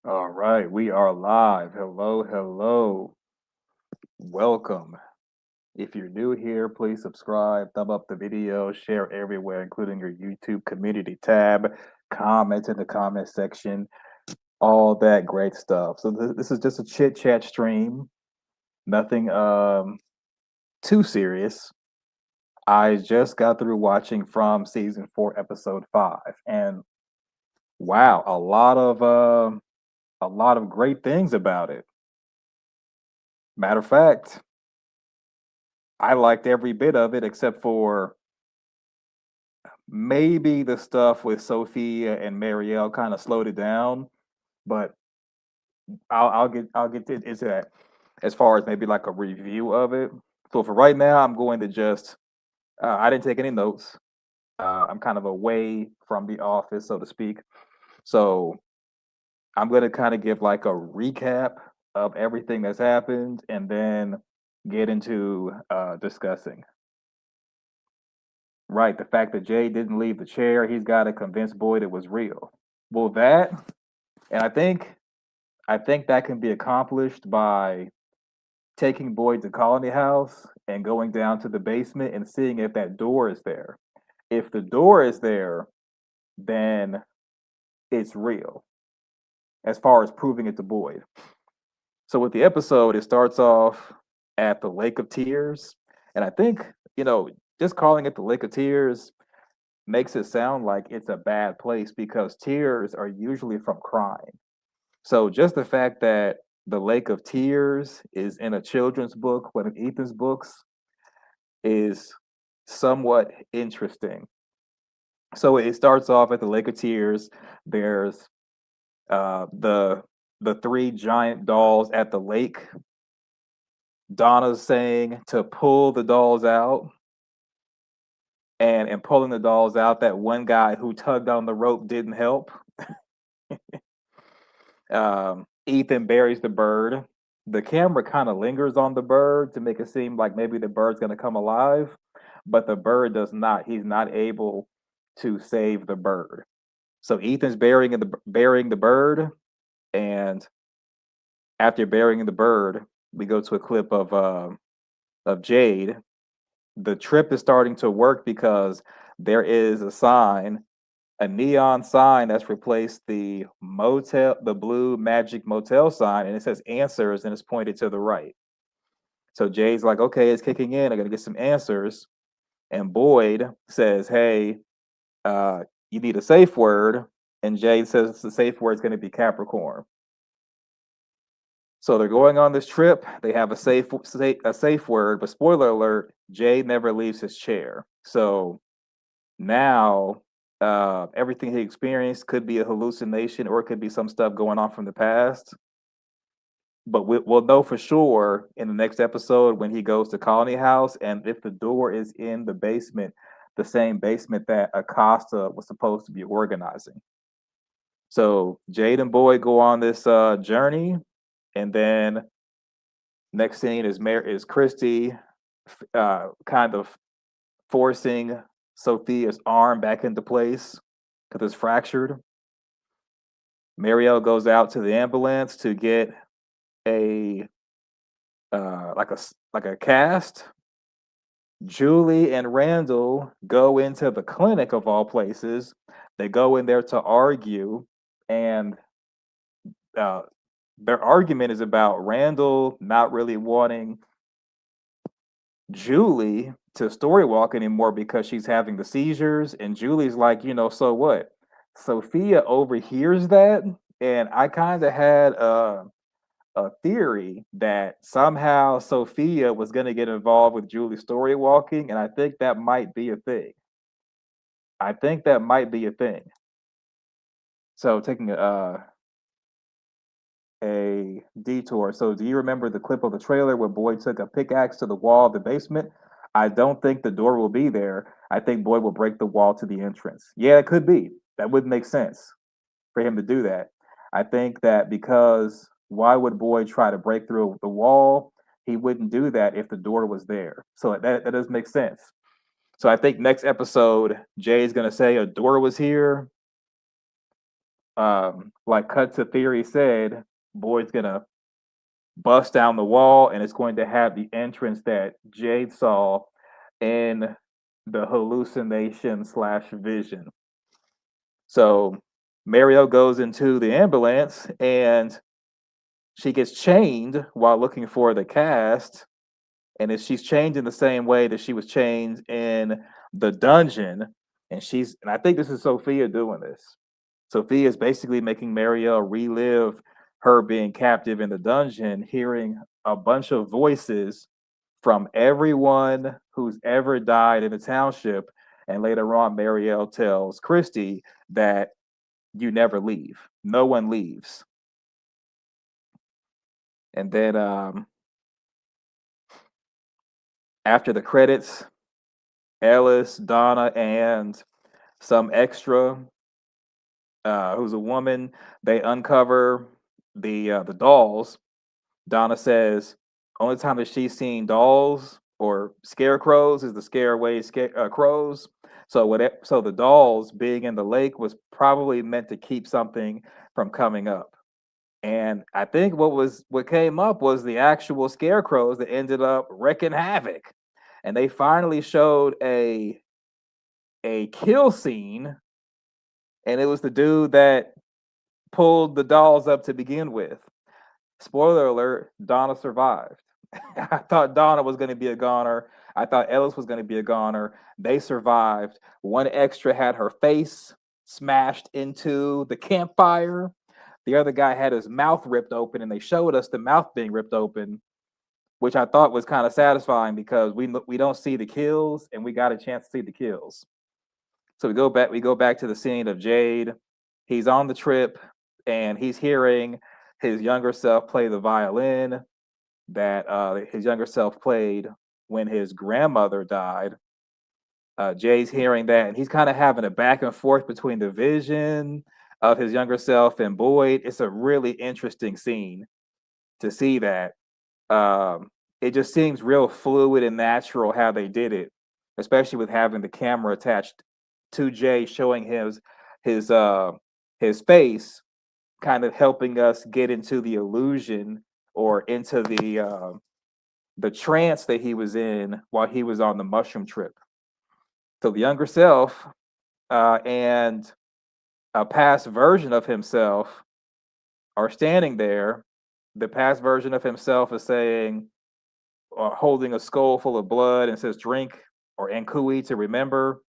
All right, we are live. Hello, hello. Welcome. If you're new here, please subscribe, thumb up the video, share everywhere, including your YouTube community tab, comment in the comment section, all that great stuff. So this is just a chit chat stream, nothing too serious. I just got through watching From season 4, episode 5, and wow, a lot of great things about it. Matter of fact, I liked every bit of it except for maybe the stuff with Sophia and Marielle kind of slowed it down. But into that as far as maybe like a review of it. So for right now, I'm going to just I didn't take any notes. I'm kind of away from the office, so to speak. So I'm going to kind of give like a recap of everything that's happened, and then get into discussing. Right, the fact that Jay didn't leave the chair, he's got to convince Boyd it was real. Well, that, and I think that can be accomplished by taking Boyd to Colony House and going down to the basement and seeing if that door is there. If the door is there, then it's real as far as proving it to Boyd. So with the episode, it starts off at the Lake of Tears, and I think, just calling it the Lake of Tears makes it sound like it's a bad place because tears are usually from crying. So just the fact that the Lake of Tears is in a children's book, one of Ethan's books, is somewhat interesting. So it starts off at the Lake of Tears. There's the three giant dolls at the lake. Donna's saying to pull the dolls out. And in pulling the dolls out, that one guy who tugged on the rope didn't help. Ethan buries the bird. The camera kind of lingers on the bird to make it seem like maybe the bird's going to come alive, but the bird does not. He's not able to save the bird. So Ethan's burying the bird, and after burying the bird, we go to a clip of Jade. The trip is starting to work because there is a neon sign that's replaced the blue magic motel sign, and it says answers and it's pointed to the right. So Jay's like, okay, it's kicking in. I gotta get some answers. And Boyd says, hey, you need a safe word. And Jay says the safe word is going to be Capricorn. So they're going on this trip. They have a safe word, but spoiler alert: Jay never leaves his chair. So now everything he experienced could be a hallucination, or it could be some stuff going on from the past. But we'll know for sure in the next episode when he goes to Colony House, and if the door is in the basement, the same basement that Acosta was supposed to be organizing. So Jade and Boyd go on this journey, and then next scene is Christy kind of forcing Sophia's arm back into place because it's fractured. Marielle goes out to the ambulance to get a like a cast. Julie and Randall go into the clinic of all places. They go in there to argue, and uh, their argument is about Randall not really wanting Julie to story walk anymore because she's having the seizures, and Julie's like, so what? Sophia overhears that, and I kind of had a theory that somehow Sophia was going to get involved with Julie's story walking, and I think that might be a thing. I think that might be a thing. So taking a detour. So do you remember the clip of the trailer where Boyd took a pickaxe to the wall of the basement? I don't think the door will be there. I think Boyd will break the wall to the entrance. Yeah, it could be. That would make sense for him to do that. I think that because why would Boyd try to break through the wall? He wouldn't do that if the door was there. So that does make sense. So I think next episode, Jay's going to say a door was here. like Cut to Theory said, Boyd's gonna bust down the wall, and it's going to have the entrance that Jade saw in the hallucination slash vision. So Mario goes into the ambulance and she gets chained while looking for the cast. And if she's chained in the same way that she was chained in the dungeon, and I think this is Sophia doing this. Sophia is basically making Mario relive her being captive in the dungeon, hearing a bunch of voices from everyone who's ever died in the township. And later on, Marielle tells Christy that you never leave. No one leaves. And then after the credits, Ellis, Donna, and some extra who's a woman, they uncover the dolls. Donna says only time that she's seen dolls or scarecrows is the scare away crows. So the dolls being in the lake was probably meant to keep something from coming up. And I think what came up was the actual scarecrows that ended up wreaking havoc. And they finally showed a kill scene, and it was the dude that pulled the dolls up to begin with. Spoiler alert, Donna survived. I thought Donna was going to be a goner. I thought Ellis was going to be a goner. They survived. One extra had her face smashed into the campfire. The other guy had his mouth ripped open, and they showed us the mouth being ripped open, which I thought was kind of satisfying because we don't see the kills, and we got a chance to see the kills. So we go back to the scene of Jade. He's on the trip, and he's hearing his younger self play the violin that his younger self played when his grandmother died. Jay's hearing that, and he's kind of having a back and forth between the vision of his younger self and Boyd. It's a really interesting scene to see that. It just seems real fluid and natural how they did it, especially with having the camera attached to Jay, showing his face, kind of helping us get into the illusion or into the trance that he was in while he was on the mushroom trip. So the younger self and a past version of himself are standing there. The past version of himself is saying, or holding a skull full of blood and says, "Drink," or "Enkui" to remember.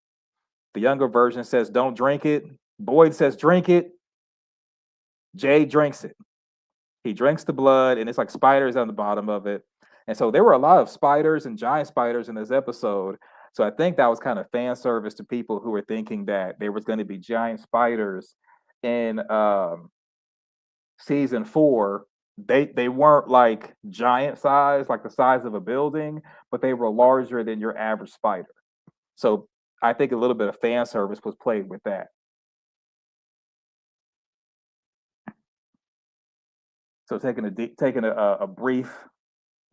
The younger version says, "Don't drink it." Boyd says, "Drink it." Jay drinks it. He drinks the blood, and it's like spiders on the bottom of it. And so there were a lot of spiders and giant spiders in this episode. So I think that was kind of fan service to people who were thinking that there was going to be giant spiders in season 4. They weren't like giant size, like the size of a building, but they were larger than your average spider. So I think a little bit of fan service was played with that. So taking a brief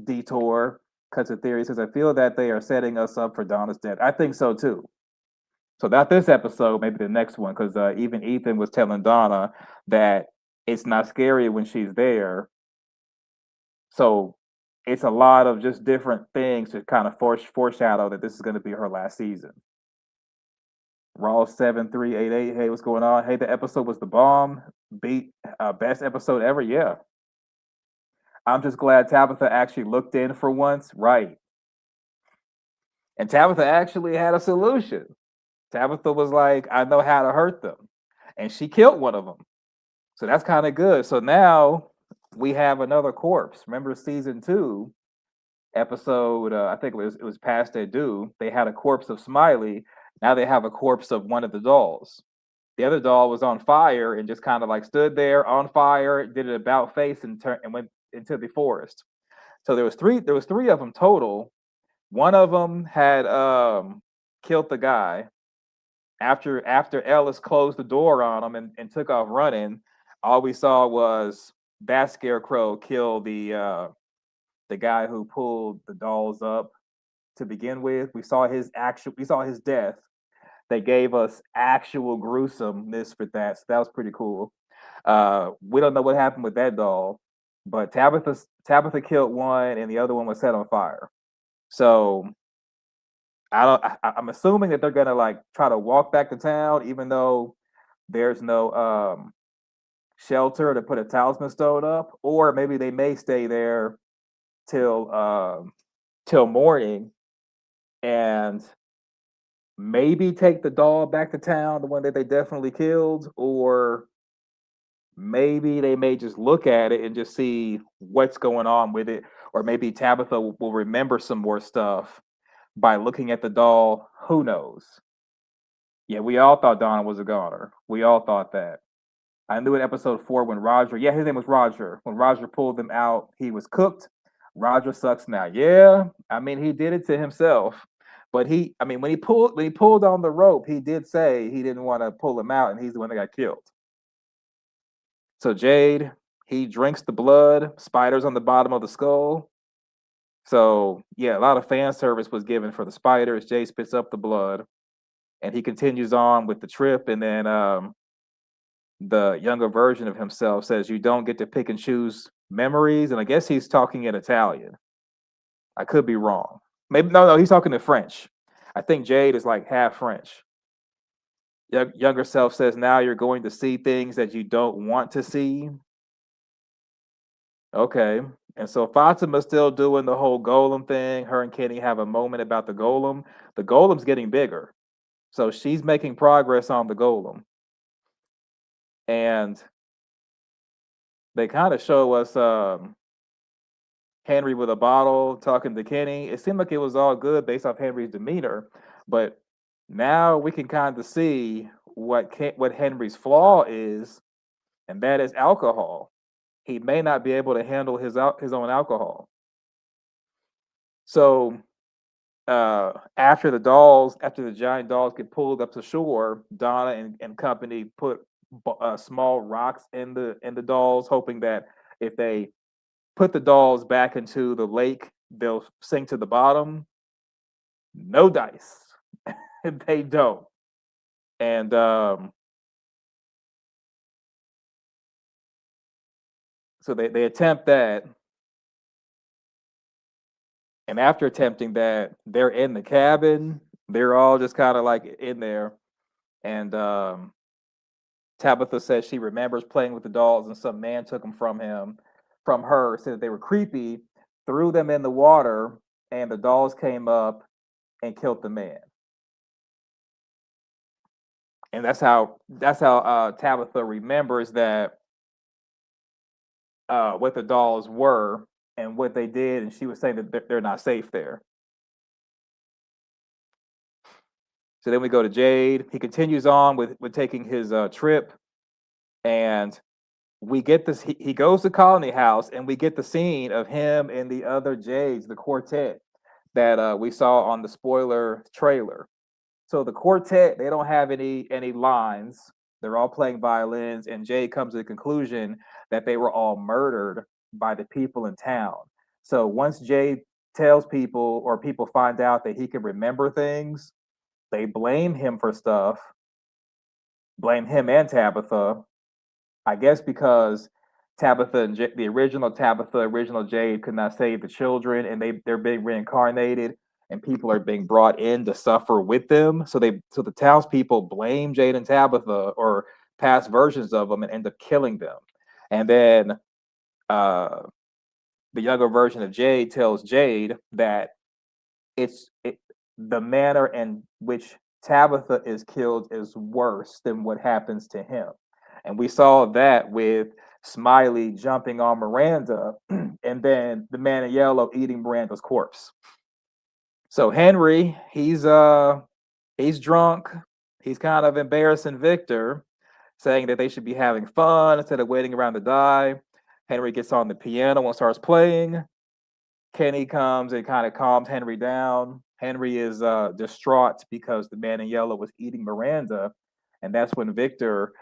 detour, Cuts of Theory says, "I feel that they are setting us up for Donna's death." I think so too. So not this episode, maybe the next one, because even Ethan was telling Donna that it's not scary when she's there. So it's a lot of just different things to kind of foreshadow that this is going to be her last season. Raw 7388. Hey, what's going on? Hey, the episode was the bomb. Beat best episode ever. Yeah. I'm just glad Tabitha actually looked in for once. Right. And Tabitha actually had a solution. Tabitha was like, "I know how to hurt them." And she killed one of them. So that's kind of good. So now we have another corpse. Remember season 2, episode, I think it was Past Their Due. They had a corpse of Smiley. Now they have a corpse of one of the dolls. The other doll was on fire and just kind of like stood there on fire, did an about face and went into the forest. So there was three of them total. One of them had killed the guy. After Ellis closed the door on him and took off running, all we saw was that scarecrow kill the guy who pulled the dolls up to begin with. We saw his death. they gave us actual gruesomeness for that. So that was pretty cool. We don't know what happened with that doll, but Tabitha killed one, and the other one was set on fire. So I don't. I'm assuming that they're gonna like try to walk back to town, even though there's no shelter to put a talisman stone up, or maybe they may stay there till till morning and maybe take the doll back to town, the one that they definitely killed, or maybe they may just look at it and just see what's going on with it, or maybe Tabitha will remember some more stuff by looking at the doll. Who knows? Yeah, we all thought Donna was a goner. We all thought that. I knew in episode 4 when Roger, yeah, his name was Roger. When Roger pulled them out, he was cooked. Roger sucks now. Yeah, I mean he did it to himself. But I mean, when he pulled on the rope, he did say he didn't want to pull him out, and he's the one that got killed. So Jade, he drinks the blood. Spiders on the bottom of the skull. So yeah, a lot of fan service was given for the spiders. Jade spits up the blood, and he continues on with the trip. And then the younger version of himself says, "You don't get to pick and choose memories." And I guess he's talking in Italian. I could be wrong. Maybe no, he's talking in French. I think Jade is like half French. Younger self says, "Now you're going to see things that you don't want to see." Okay. And so Fatima's still doing the whole golem thing. Her and Kenny have a moment about the golem. The golem's getting bigger. So she's making progress on the golem. And they kind of show us Henry with a bottle talking to Kenny. It seemed like it was all good based off Henry's demeanor, but now we can kind of see what Henry's flaw is, and that is alcohol. He may not be able to handle his own alcohol. So after the giant dolls get pulled up to shore, Donna and company put small rocks in the dolls, hoping that if they put the dolls back into the lake, they'll sink to the bottom. No dice. They don't. And so they attempt that. And after attempting that, they're in the cabin. They're all just kind of like in there. And Tabitha says she remembers playing with the dolls, and some man took them from her, said that they were creepy, threw them in the water, and the dolls came up and killed the man. And that's how Tabitha remembers that what the dolls were and what they did, and she was saying that they're not safe there. So then we go to Jade. He continues on with taking his trip, and we get this. He goes to Colony House, and we get the scene of him and the other Jades, the quartet that we saw on the spoiler trailer. So the quartet, they don't have any lines. They're all playing violins, and Jade comes to the conclusion that they were all murdered by the people in town. So once Jade tells people, or people find out that he can remember things, they blame him for stuff. Blame him and Tabitha. I guess because Tabitha and the original Tabitha, original Jade could not save the children, and they're being reincarnated, and people are being brought in to suffer with them. So the townspeople blame Jade and Tabitha, or past versions of them, and end up killing them. And then the younger version of Jade tells Jade that the manner in which Tabitha is killed is worse than what happens to him. And we saw that with Smiley jumping on Miranda, and then the man in yellow eating Miranda's corpse. So Henry, he's drunk. He's kind of embarrassing Victor, saying that they should be having fun instead of waiting around to die. Henry gets on the piano and starts playing. Kenny comes and kind of calms Henry down. Henry is distraught because the man in yellow was eating Miranda, and that's when Victor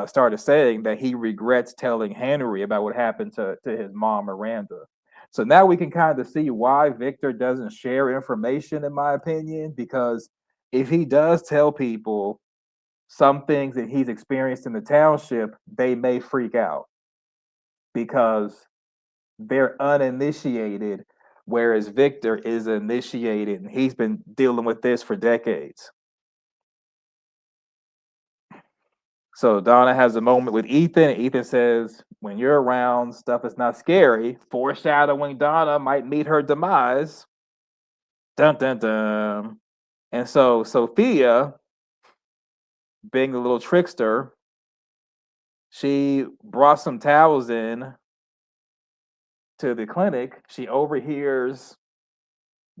started saying that he regrets telling Henry about what happened to his mom Miranda. So now we can kind of see why Victor doesn't share information, in my opinion, because if he does tell people some things that he's experienced in the township, they may freak out because they're uninitiated, whereas Victor is initiated and he's been dealing with this for decades. So Donna has a moment with Ethan, and Ethan says, "When you're around, stuff is not scary," foreshadowing Donna might meet her demise. Dun dun dun. And so Sophia, being a little trickster, she brought some towels in to the clinic. She overhears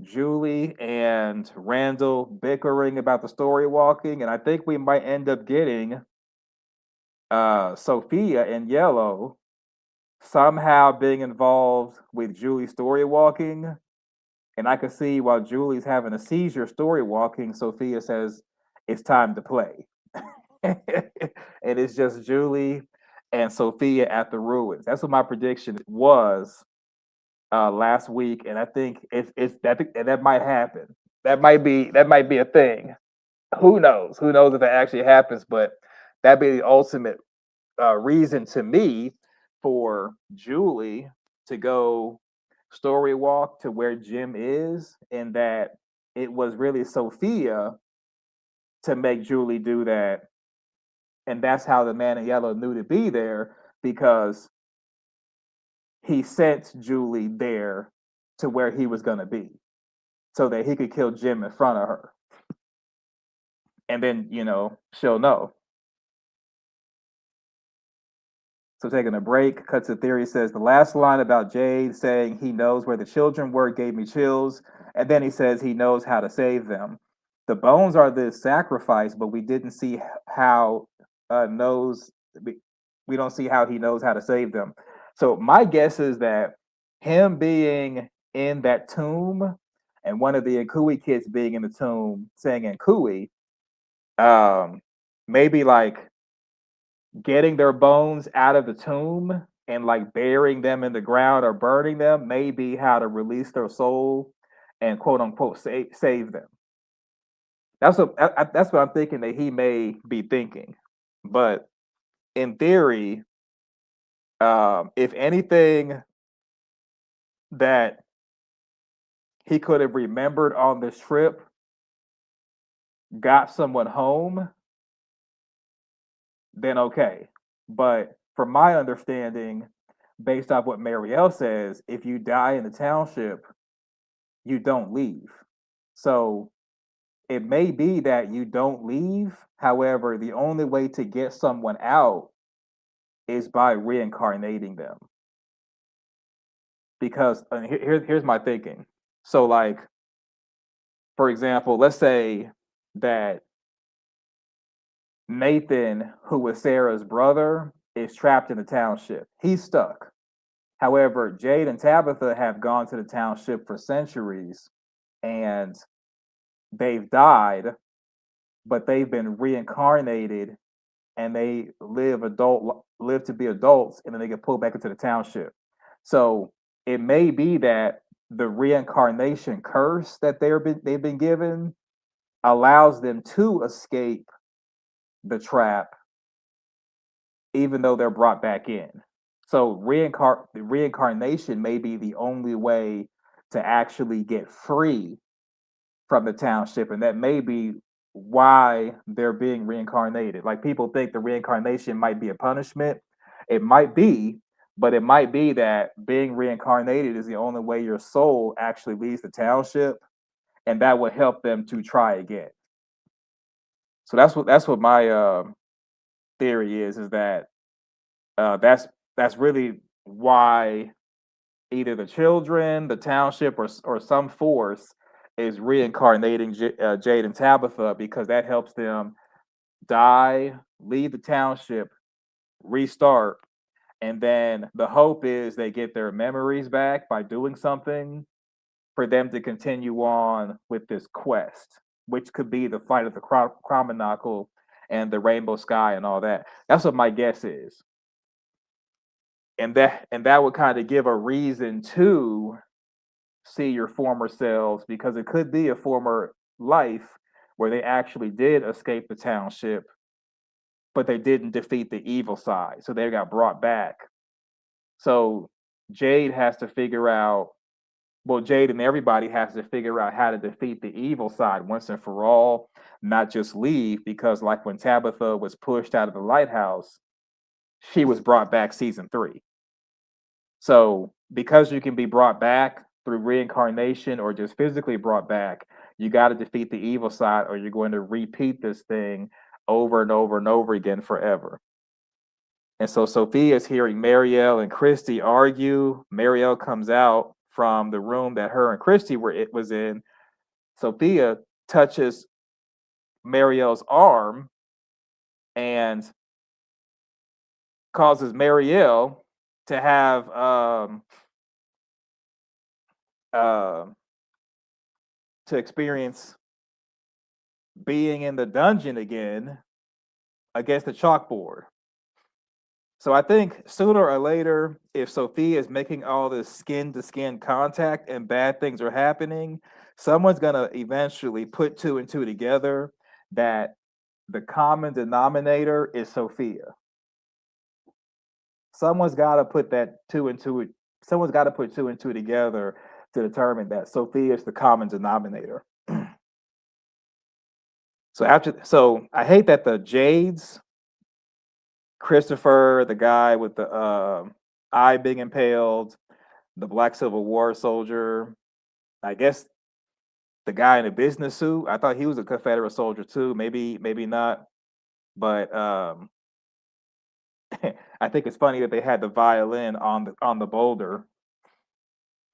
Julie and Randall bickering about the story walking, and I think we might end up getting Sophia in yellow somehow being involved with Julie's story walking. And I could see while Julie's having a seizure story walking, Sophia says, "It's time to play." And it's just Julie and Sophia at the ruins. That's what my prediction was last week, and I think it's that that might happen. That might be a thing. Who knows? Who knows if it actually happens? But that'd be the ultimate reason to me for Julie to go story walk to where Jim is, and that it was really Sophia to make Julie do that, and that's how the man in yellow knew to be there because he sent Julie there to where he was going to be so that he could kill Jim in front of her. And then, she'll know. So taking a break, Cuts to Theory says the last line about Jade saying he knows where the children were gave me chills. And then he says he knows how to save them. The bones are the sacrifice, but we didn't see how we don't see how he knows how to save them. So my guess is that him being in that tomb and one of the Nkui kids being in the tomb saying Nkui, maybe like getting their bones out of the tomb and like burying them in the ground or burning them may be how to release their soul and quote unquote save them. That's what I'm thinking that he may be thinking. But in theory, if anything that he could have remembered on this trip got someone home, then okay. But from my understanding, based off what Marielle says, if you die in the township, you don't leave. So it may be that you don't leave. However, the only way to get someone out is by reincarnating them. Because here's my thinking. So, like, for example, let's say that Nathan, who was Sarah's brother, is trapped in the township. He's stuck. However, Jade and Tabitha have gone to the township for centuries and they've died, but they've been reincarnated and they live to be adults, and then they get pulled back into the township. So it may be that the reincarnation curse that they've been given allows them to escape the trap, even though they're brought back in. So reincarnation may be the only way to actually get free from the township, and that may be why they're being reincarnated. Like people think the reincarnation might be a punishment. It might be, but it might be that being reincarnated is the only way your soul actually leaves the township, and that would help them to try again. So that's what my theory is that that's really why either the children, the township, or some force is reincarnating Jade and Tabitha because that helps them die, leave the township, restart, and then the hope is they get their memories back by doing something for them to continue on with this quest, which could be the fight of the Cromonacle and the Rainbow Sky and all that. That's what my guess is. And that would kind of give a reason to see your former selves because it could be a former life where they actually did escape the township, but they didn't defeat the evil side, so they got brought back. So Jade has to figure out, well, Jade and everybody has to figure out how to defeat the evil side once and for all, not just leave, because like when Tabitha was pushed out of the lighthouse, she was brought back season 3. So because you can be brought back through reincarnation or just physically brought back, you got to defeat the evil side or you're going to repeat this thing over and over and over again forever. And so Sophia is hearing Marielle and Christy argue. Marielle comes out from the room that her and Christy was in. Sophia touches Marielle's arm and causes Marielle to have to experience being in the dungeon again against the chalkboard. So I think sooner or later, if Sophia is making all this skin to skin contact and bad things are happening, someone's gonna eventually put 2 and 2 together that the common denominator is Sophia. Someone's got to put that 2 and 2. Someone's got to put 2 and 2 together to determine that Sophia is the common denominator. So I hate that the Jades, Christopher, the guy with the eye being impaled, the Black Civil War soldier, I guess the guy in the business suit. I thought he was a Confederate soldier too. Maybe not. But I think it's funny that they had the violin on the boulder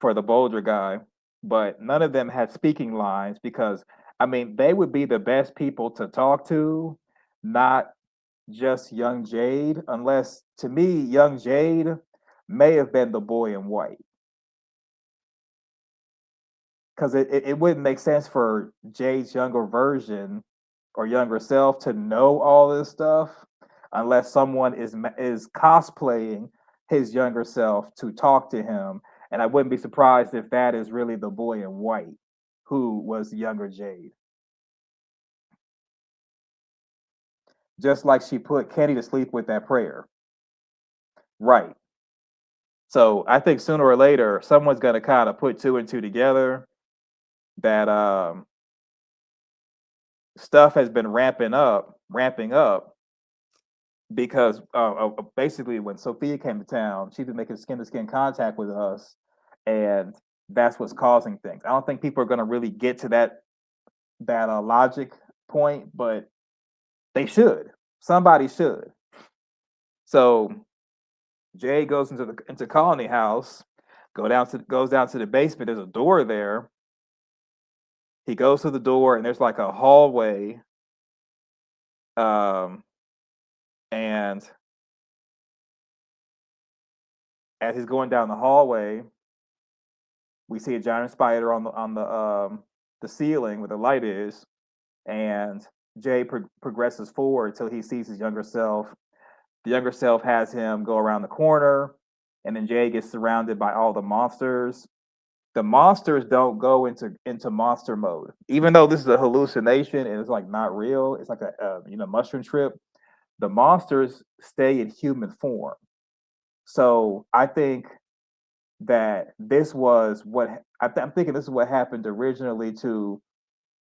for the boulder guy, but none of them had speaking lines because I mean they would be the best people to talk to, not just young Jade, unless to me, young Jade may have been the boy in white. Because it wouldn't make sense for Jade's younger version or younger self to know all this stuff unless someone is cosplaying his younger self to talk to him. And I wouldn't be surprised if that is really the boy in white who was younger Jade. Just like she put Kenny to sleep with that prayer. Right. So I think sooner or later, someone's going to kind of put 2 and 2 together that stuff has been ramping up because basically when Sophia came to town, she's been making skin to skin contact with us, and that's what's causing things. I don't think people are going to really get to that logic point, but they should. Somebody should. So Jay goes into Colony House, goes down to the basement. There's a door there. He goes to the door, and there's like a hallway. And as he's going down the hallway, we see a giant spider on the ceiling where the light is, and Jay progresses forward until he sees his younger self. The younger self has him go around the corner, and then Jay gets surrounded by all the monsters. The monsters don't go into monster mode, even though this is a hallucination and it's like not real. It's like a mushroom trip. The monsters stay in human form. So I think that this was what I'm thinking. This is what happened originally to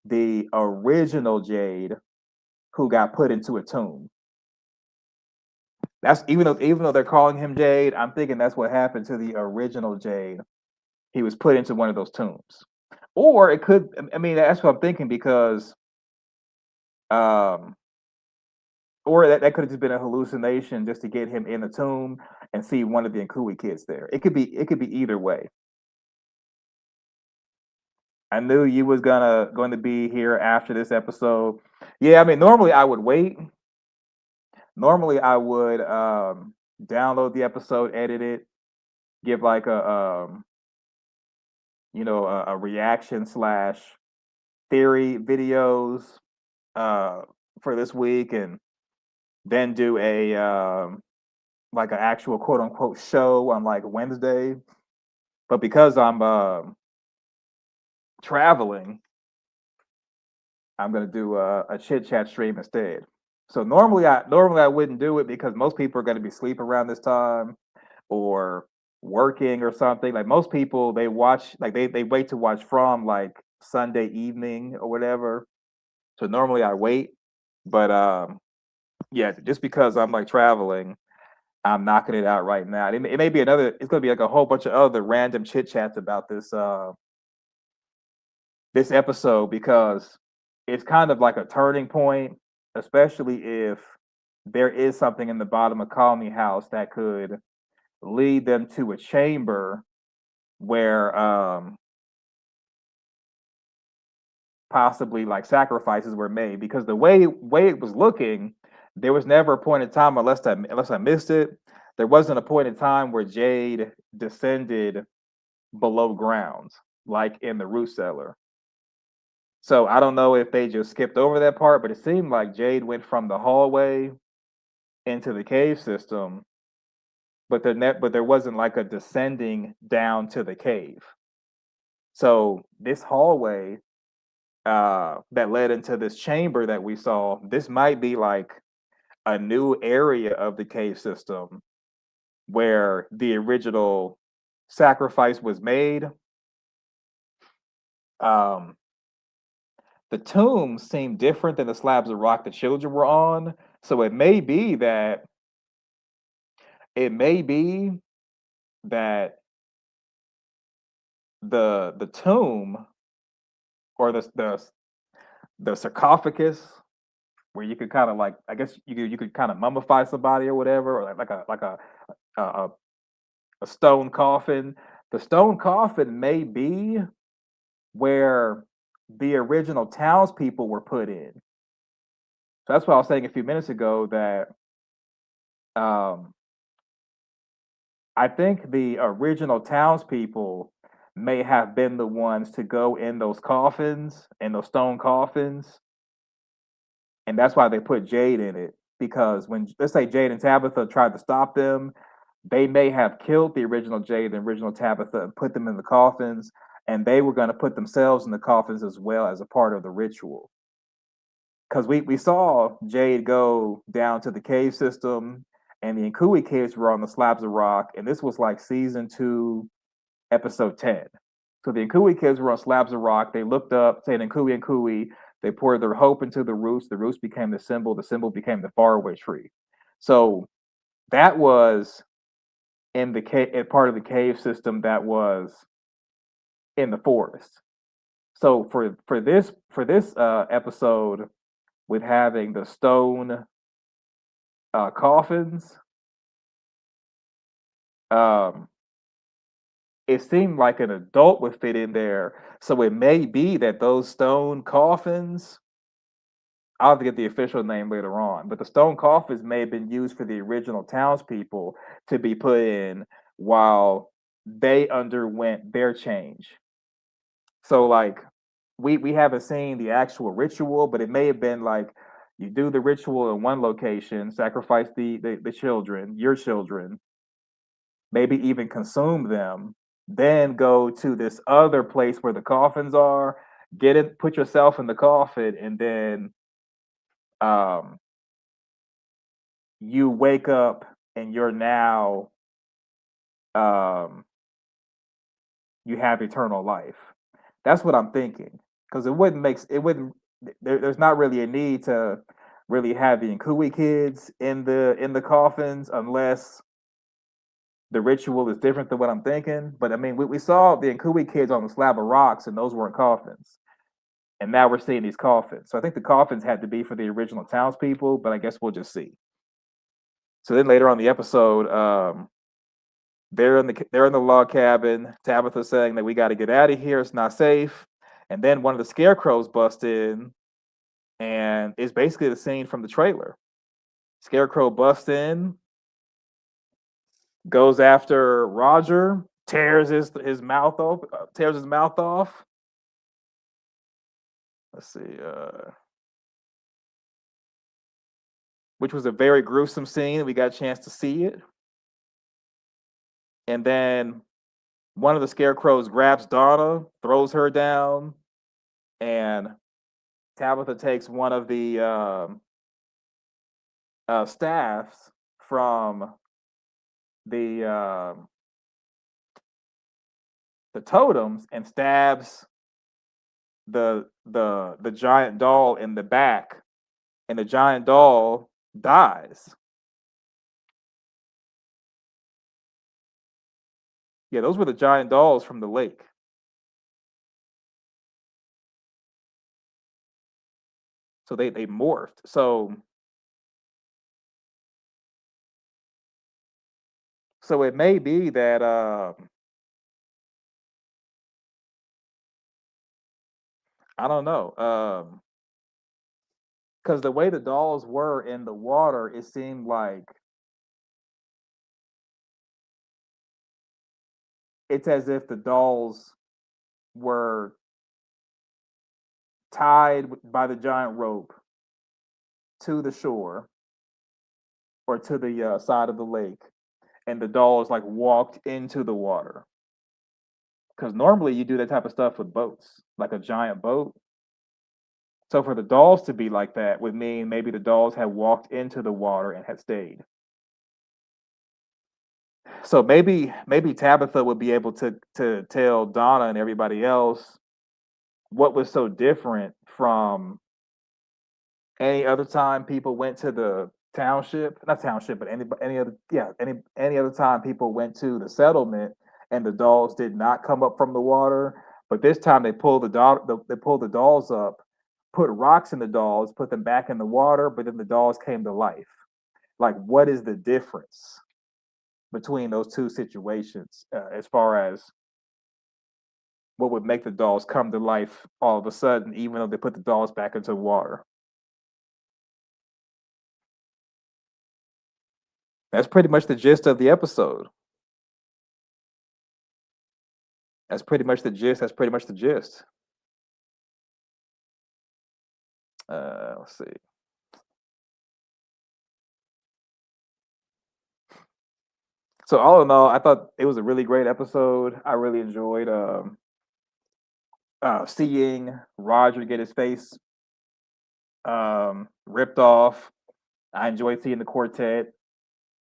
the original Jade, who got put into a tomb. That's even though they're calling him Jade, I'm thinking that's what happened to the original Jade. He was put into one of those tombs, or it could. I mean, that's what I'm thinking because, or that could have just been a hallucination just to get him in the tomb and see one of the Nkui kids there. It could be either way. I knew you was going to be here after this episode. Yeah, I mean, normally I would wait. Normally I would download the episode, edit it, give like a reaction / theory videos for this week, and then do a like an actual quote unquote show on like Wednesday. But because I'm traveling, I'm gonna do a chit chat stream instead. So normally I wouldn't do it because most people are gonna be asleep around this time or working or something. Like most people, they watch like they wait to watch from like Sunday evening or whatever. So normally I wait, but yeah, just because I'm like traveling, I'm knocking it out right now. It may be another. It's gonna be like a whole bunch of other random chit chats about this episode because it's kind of like a turning point, especially if there is something in the bottom of Colony House that could lead them to a chamber where possibly like sacrifices were made. Because the way it was looking, there was never a point in time, unless I missed it, there wasn't a point in time where Jade descended below ground, like in the root cellar. So I don't know if they just skipped over that part, but it seemed like Jade went from the hallway into the cave system, but there wasn't like a descending down to the cave. So this hallway that led into this chamber that we saw, this might be like a new area of the cave system where the original sacrifice was made. Um, the tombs seem different than the slabs of rock the children were on, so it may be that the tomb or the sarcophagus where you could kind of like I guess you could kind of mummify somebody or whatever, or a, a a stone coffin. The stone coffin may be where the original townspeople were put in. So that's what I was saying a few minutes ago that um, I think the original townspeople may have been the ones to go in those coffins, in those stone coffins, and that's why they put Jade in it. Because when let's say Jade and Tabitha tried to stop them, they may have killed the original Jade, the original Tabitha, and put them in the coffins, and they were going to put themselves in the coffins as well as a part of the ritual. Because we saw Jade go down to the cave system, and the Nkui kids were on the slabs of rock, and this was like season 2, episode 10. So the Nkui kids were on slabs of rock. They looked up, saying Nkui Nkui. They poured their hope into the roots. The roots became the symbol. The symbol became the faraway tree. So that was in the cave, part of the cave system that was in the forest. So for this episode, with having the stone coffins, um, it seemed like an adult would fit in there. So it may be that those stone coffins, I'll have to get the official name later on, but the stone coffins may have been used for the original townspeople to be put in while they underwent their change. So like we haven't seen the actual ritual, but it may have been like you do the ritual in one location, sacrifice the children, your children, maybe even consume them, then go to this other place where the coffins are, get it, put yourself in the coffin, and then um, you wake up and you're now um, you have eternal life. That's what I'm thinking because it wouldn't. There's not really a need to really have the Nkui kids in the coffins unless the ritual is different than what I'm thinking. But I mean, we saw the Nkui kids on the slab of rocks, and those weren't coffins. And now we're seeing these coffins. So I think the coffins had to be for the original townspeople, but I guess we'll just see. So then later on the episode, they're in the log cabin. Tabitha saying that we got to get out of here. It's not safe. And then one of the scarecrows bust in, and it's basically the scene from the trailer. Scarecrow busts in, goes after Roger, tears his mouth off, tears his mouth off. Let's see, which was a very gruesome scene. We got a chance to see it, and then one of the scarecrows grabs Donna, throws her down, and Tabitha takes one of the staffs from the totems and stabs the giant doll in the back, and the giant doll dies. Yeah, those were the giant dolls from the lake. So they morphed. So it may be that I don't know. Because the way the dolls were in the water, it seemed like it's as if the dolls were tied by the giant rope to the shore or to the side of the lake, and the dolls like walked into the water. Because normally you do that type of stuff with boats, like a giant boat. So for the dolls to be like that would mean maybe the dolls had walked into the water and had stayed. So maybe Tabitha would be able to tell Donna and everybody else what was so different from any other time people went to the township, not township, but any other, yeah, any other time people went to the settlement and the dolls did not come up from the water, but this time they pulled they pulled the dolls up, put rocks in the dolls, put them back in the water, but then the dolls came to life. Like, what is the difference between those two situations as far as what would make the dolls come to life all of a sudden, even though they put the dolls back into water? That's pretty much the gist of the episode. That's pretty much the gist. That's pretty much the gist. Let's see. So all in all, I thought it was a really great episode. I really enjoyed seeing Roger get his face ripped off. I enjoyed seeing the quartet,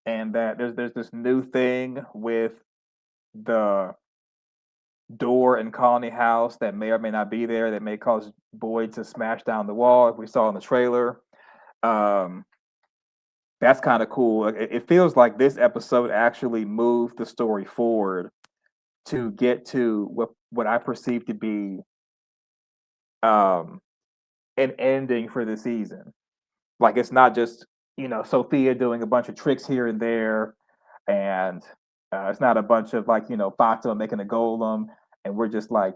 and that there's this new thing with the door in Colony House that may or may not be there, that may cause Boyd to smash down the wall, like we saw in the trailer. Um, that's kind of cool. It feels like this episode actually moved the story forward to get to what I perceive to be um, an ending for the season. Like, it's not just Sophia doing a bunch of tricks here and there, and it's not a bunch of like Fatima making a golem, and we're just like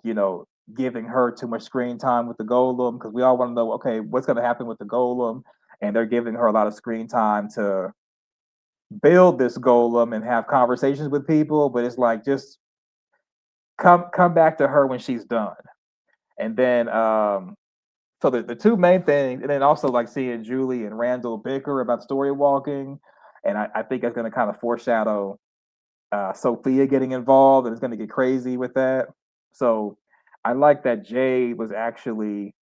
giving her too much screen time with the golem because we all want to know, okay, what's going to happen with the golem, and they're giving her a lot of screen time to build this golem and have conversations with people, but it's like, just come back to her when she's done. And then so the two main things, and then also like seeing Julie and Randall bicker about story walking, and I think that's going to kind of foreshadow Sophia getting involved, and it's going to get crazy with that. So I like that Jay was actually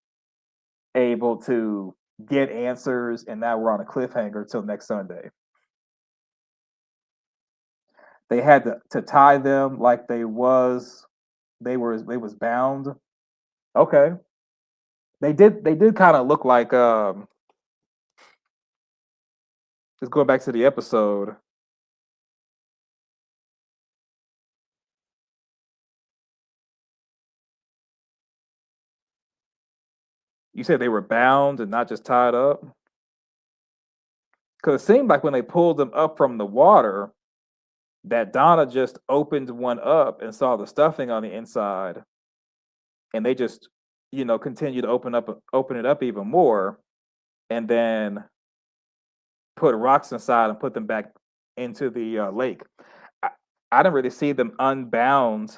able to get answers, and now we're on a cliffhanger till next Sunday. They had to tie them like they was bound. Okay. They did kind of look like just going back to the episode. You said they were bound and not just tied up? Because it seemed like when they pulled them up from the water, that Donna just opened one up and saw the stuffing on the inside, and they just, continue to open it up even more, and then put rocks inside and put them back into the lake. I, I didn't really see them unbound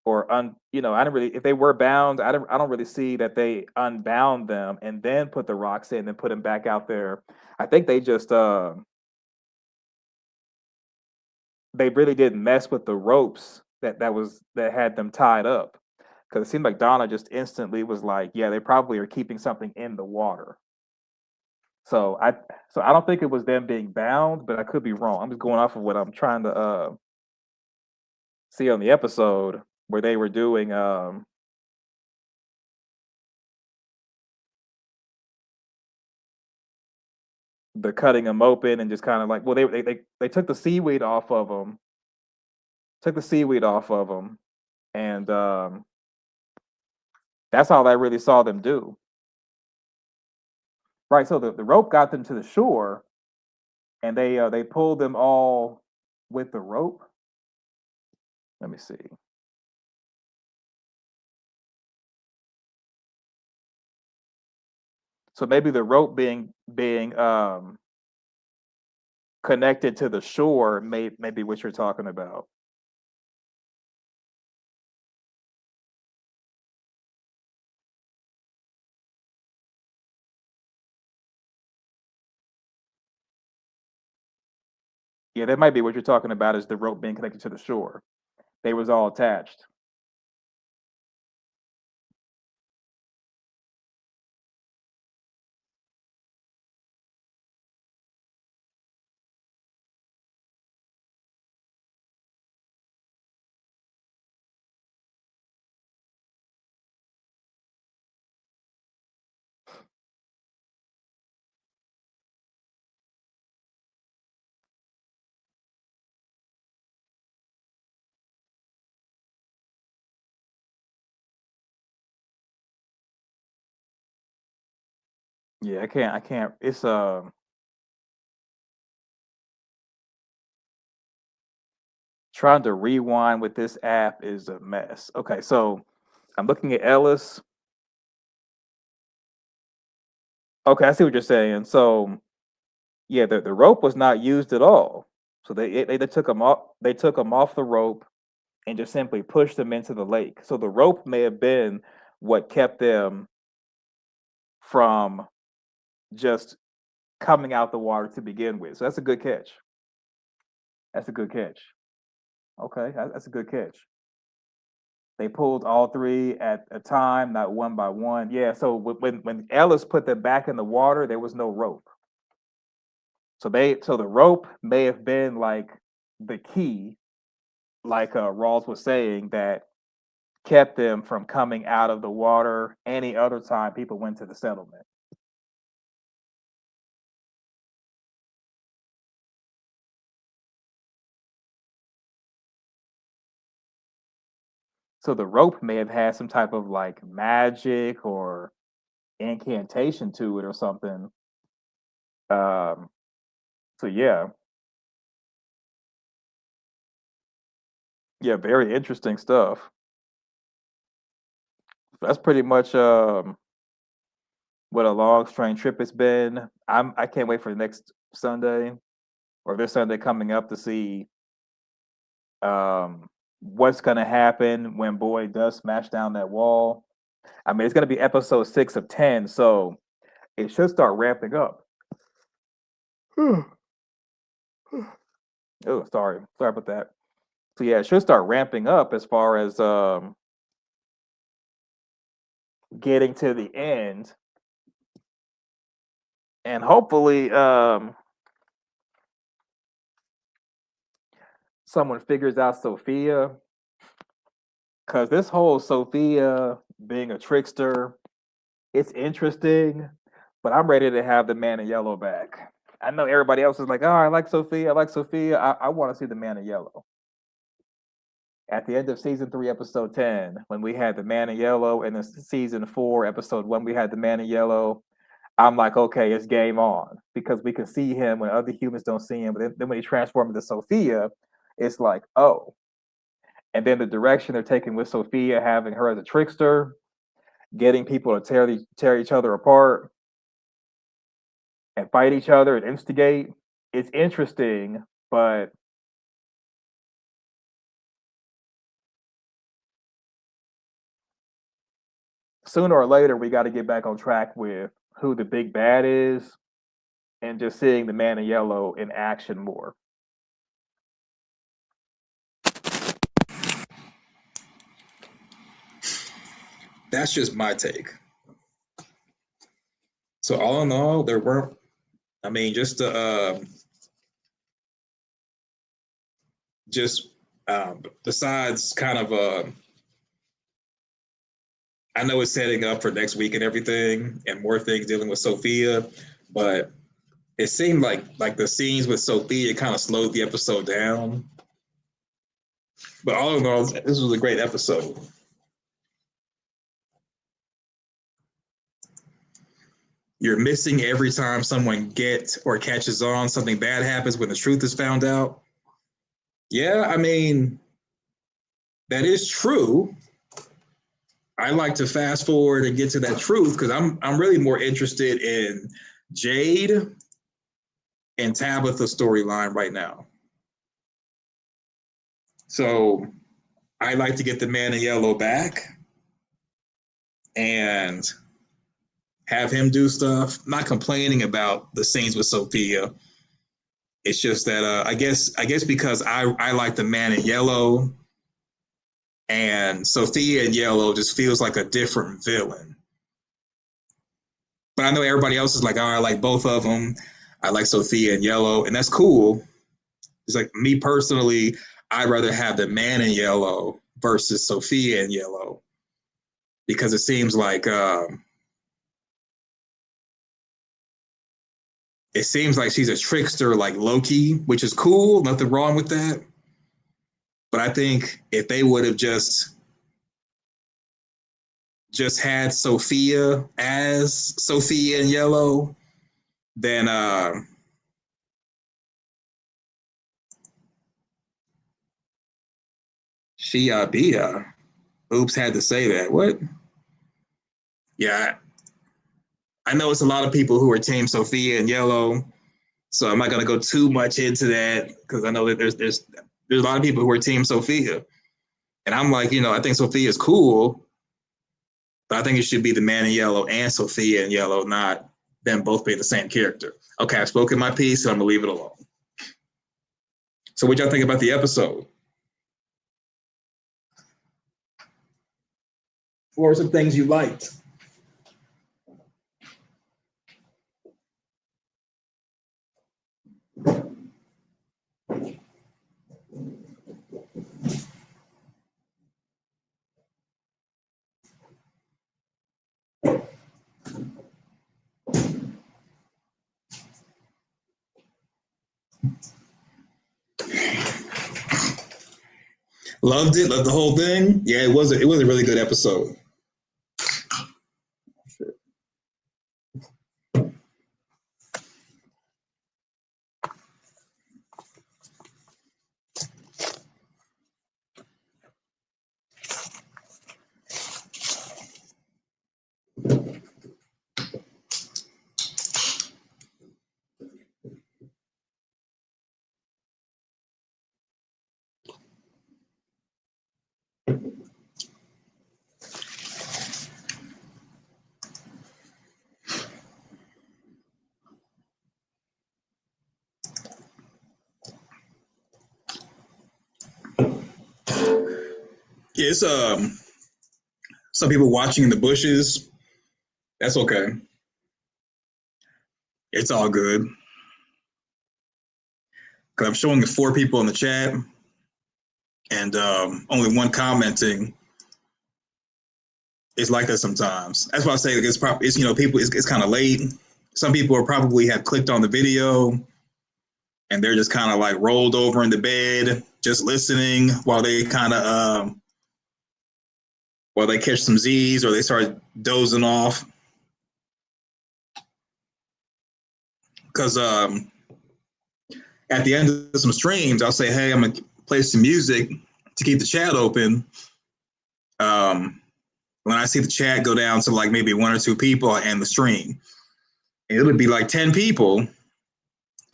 or I didn't really, if they were bound, I don't really see that they unbound them and then put the rocks in and put them back out there. I think they just they really didn't mess with the ropes that had them tied up. Because it seemed like Donna just instantly was like, "Yeah, they probably are keeping something in the water." So I don't think it was them being bound, but I could be wrong. I'm just going off of what I'm trying to see on the episode where they were doing the cutting them open and just kind of like, well, they took the seaweed off of them, and that's all I really saw them do. Right, so the rope got them to the shore, and they pulled them all with the rope. Let me see. So maybe the rope being connected to the shore may be what you're talking about. Yeah, that might be what you're talking about is the rope being connected to the shore. They was all attached. Yeah, I can't. It's trying to rewind with this app is a mess. Okay, so I'm looking at Ellis. Okay, I see what you're saying. So yeah, the rope was not used at all. So they took them off. They took them off the rope and just simply pushed them into the lake. So the rope may have been what kept them from just coming out the water to begin with. So that's a good catch. That's a good catch. Okay, that's a good catch. They pulled all three at a time, not one by one. Yeah. So when Ellis put them back in the water, there was no rope. So the rope may have been like the key, like Rawls was saying, that kept them from coming out of the water any other time people went to the settlement. So the rope may have had some type of like magic or incantation to it or something. Um, so yeah, yeah, very interesting stuff. That's pretty much what a long strange trip it's been. I can't wait for the next Sunday or this Sunday coming up to see what's gonna happen when Boyd does smash down that wall. I mean, it's gonna be episode 6 of 10, so it should start ramping up. Oh, sorry about that. So yeah, it should start ramping up as far as getting to the end, and hopefully someone figures out Sophia, because this whole Sophia being a trickster, it's interesting, but I'm ready to have the man in yellow back. I know everybody else is like, oh, I like Sophia, I like Sophia. I want to see the man in yellow. At the end of season 3, episode 10, when we had the man in yellow, and in season 4, episode 1, we had the man in yellow. I'm like, okay, it's game on because we can see him when other humans don't see him. But then when he transforms into Sophia, it's like, oh. And then the direction they're taking with Sophia, having her as a trickster, getting people to tear each other apart and fight each other and instigate. It's interesting, but sooner or later we got to get back on track with who the big bad is and just seeing the man in yellow in action more. That's just my take. So all in all, there weren't. I mean, just besides kind of I know it's setting up for next week and everything, and more things dealing with Sophia, but it seemed like the scenes with Sophia kind of slowed the episode down. But all in all, this was a great episode. You're missing every time someone gets or catches on, something bad happens when the truth is found out. Yeah, I mean, that is true. I like to fast forward and get to that truth because I'm really more interested in Jade and Tabitha's storyline right now. So I like to get the man in yellow back and have him do stuff. Not complaining about the scenes with Sophia. It's just that I guess because I like the man in yellow, and Sophia in yellow just feels like a different villain. But I know everybody else is like, oh, I like both of them. I like Sophia in yellow, and that's cool. It's like me personally, I'd rather have the man in yellow versus Sophia in yellow because it seems like she's a trickster like Loki, which is cool. Nothing wrong with that. But I think if they would have just had Sophia as Sophia in yellow, then she oops, had to say that. What? Yeah, I know it's a lot of people who are Team Sophia in yellow, so I'm not gonna go too much into that because I know that there's a lot of people who are Team Sophia, and I'm like, I think Sophia is cool, but I think it should be the man in yellow and Sophia in yellow, not them both being the same character. Okay, I've spoken my piece, so I'm gonna leave it alone. So, what y'all think about the episode? What are some things you liked? Loved it. Loved the whole thing. Yeah, it was a really good episode. Yeah, it's some people watching in the bushes. That's okay. It's all good. Cause I'm showing the 4 people in the chat, and only one commenting. It's like that sometimes. That's why I say it's probably people. It's kind of late. Some people are probably have clicked on the video, and they're just kind of like rolled over in the bed, just listening while they catch some Z's or they start dozing off. Because at the end of some streams, I'll say, hey, I'm going to play some music to keep the chat open. When I see the chat go down to like maybe 1 or 2 people, I end the stream. And it would be like 10 people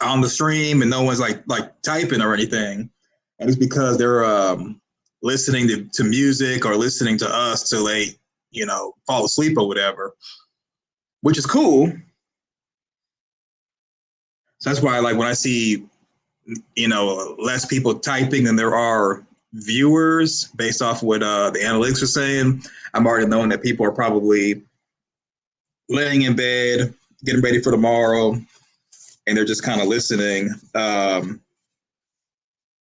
on the stream and no one's like typing or anything. And it's because they're listening to music or listening to us till they, fall asleep or whatever, which is cool. So that's why, like, when I see, less people typing than there are viewers based off what the analytics are saying. I'm already knowing that people are probably laying in bed, getting ready for tomorrow, and they're just kind of listening, and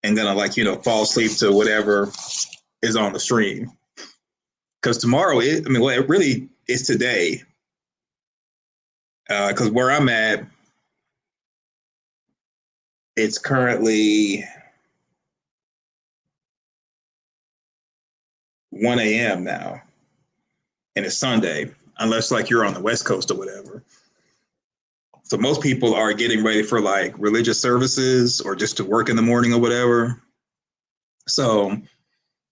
gonna fall asleep to whatever is on the stream. Because tomorrow, it really is today. Because where I'm at, it's currently 1 a.m. now, and it's Sunday, unless you're on the West Coast or whatever. So most people are getting ready for religious services or just to work in the morning or whatever. So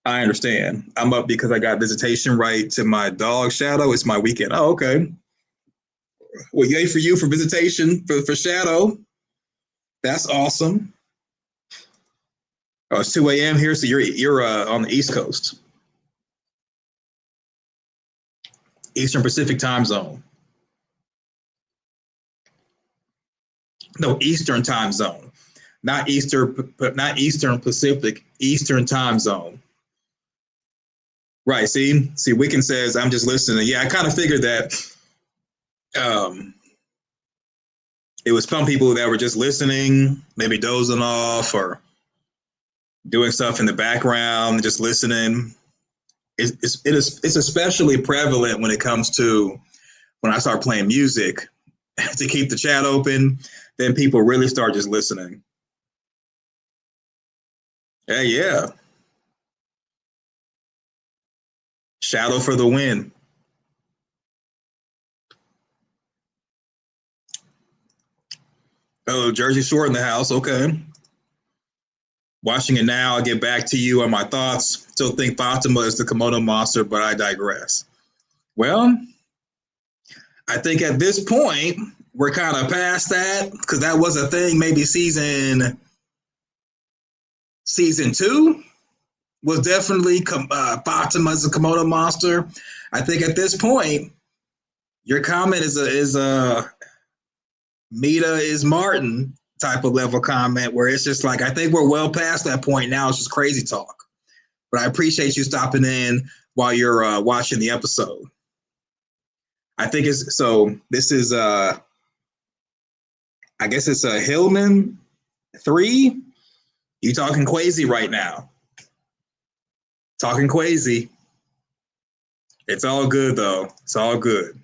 I understand. I'm up because I got visitation right to my dog Shadow. It's my weekend. Oh, okay. Well, yay for you for visitation for Shadow. That's awesome. Oh, it's 2 a.m. here, so you're on the East Coast, Eastern Pacific time zone. No, Eastern time zone, not Eastern Pacific, Eastern time zone. Right. See, Wiccan says I'm just listening. Yeah, I kind of figured that. It was some people that were just listening, maybe dozing off or doing stuff in the background, just listening. It's especially prevalent when it comes to when I start playing music to keep the chat open. Then people really start just listening. Hey, yeah. Shadow for the win. Oh, Jersey Shore in the house. Okay. Watching it now, I'll get back to you on my thoughts. Still think Fatima is the Komodo monster, but I digress. Well, I think at this point, we're kind of past that because that was a thing. Maybe season 2 was definitely Fatima's a Komodo monster. I think at this point, your comment is a Mita is Martin type of level comment where it's just I think we're well past that point now. It's just crazy talk. But I appreciate you stopping in while you're watching the episode. I think this is I guess it's a Hillman 3. You talking crazy right now. Talking crazy. It's all good though. It's all good.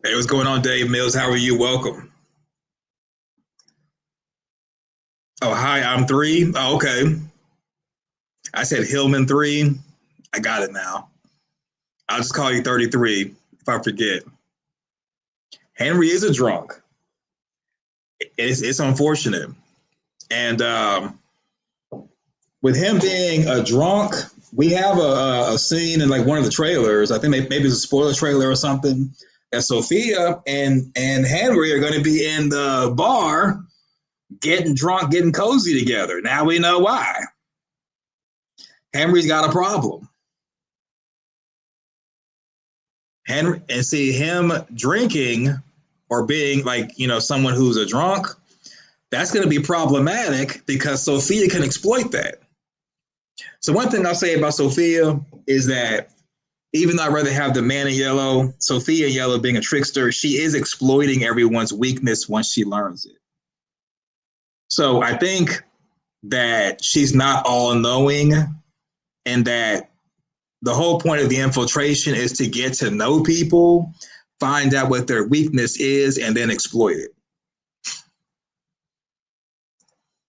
Hey, what's going on, Dave Mills? How are you? Welcome. Oh, hi, I'm 3. Oh, okay. I said Hillman 3. I got it now. I'll just call you 33 if I forget. Henry is a drunk. It's unfortunate. And with him being a drunk, we have a scene in one of the trailers. I think maybe it's a spoiler trailer or something. That Sophia and Henry are going to be in the bar getting drunk, getting cozy together. Now we know why. Henry's got a problem. Henry, and see him drinking or being someone who's a drunk, that's going to be problematic because Sophia can exploit that. So one thing I'll say about Sophia is that even though I'd rather have the man in yellow, Sophia in yellow being a trickster, she is exploiting everyone's weakness once she learns it. So I think that she's not all-knowing and that the whole point of the infiltration is to get to know people, find out what their weakness is, and then exploit it.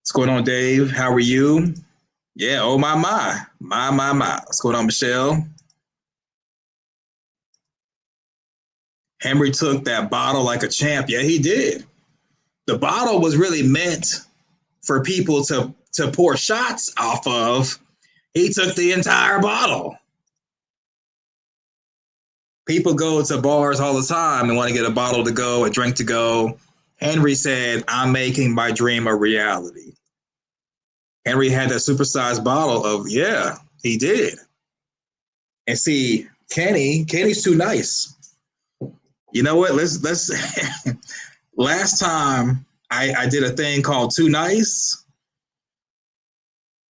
What's going on, Dave? How are you? Yeah, oh my. What's going on, Michelle? Henry took that bottle like a champ. Yeah, he did. The bottle was really meant for people to pour shots off of. He took the entire bottle. People go to bars all the time and want to get a bottle to go, a drink to go. Henry said, I'm making my dream a reality. Henry had that supersized bottle of, yeah, he did. And see, Kenny's too nice. You know what? Let's last time I did a thing called Too Nice,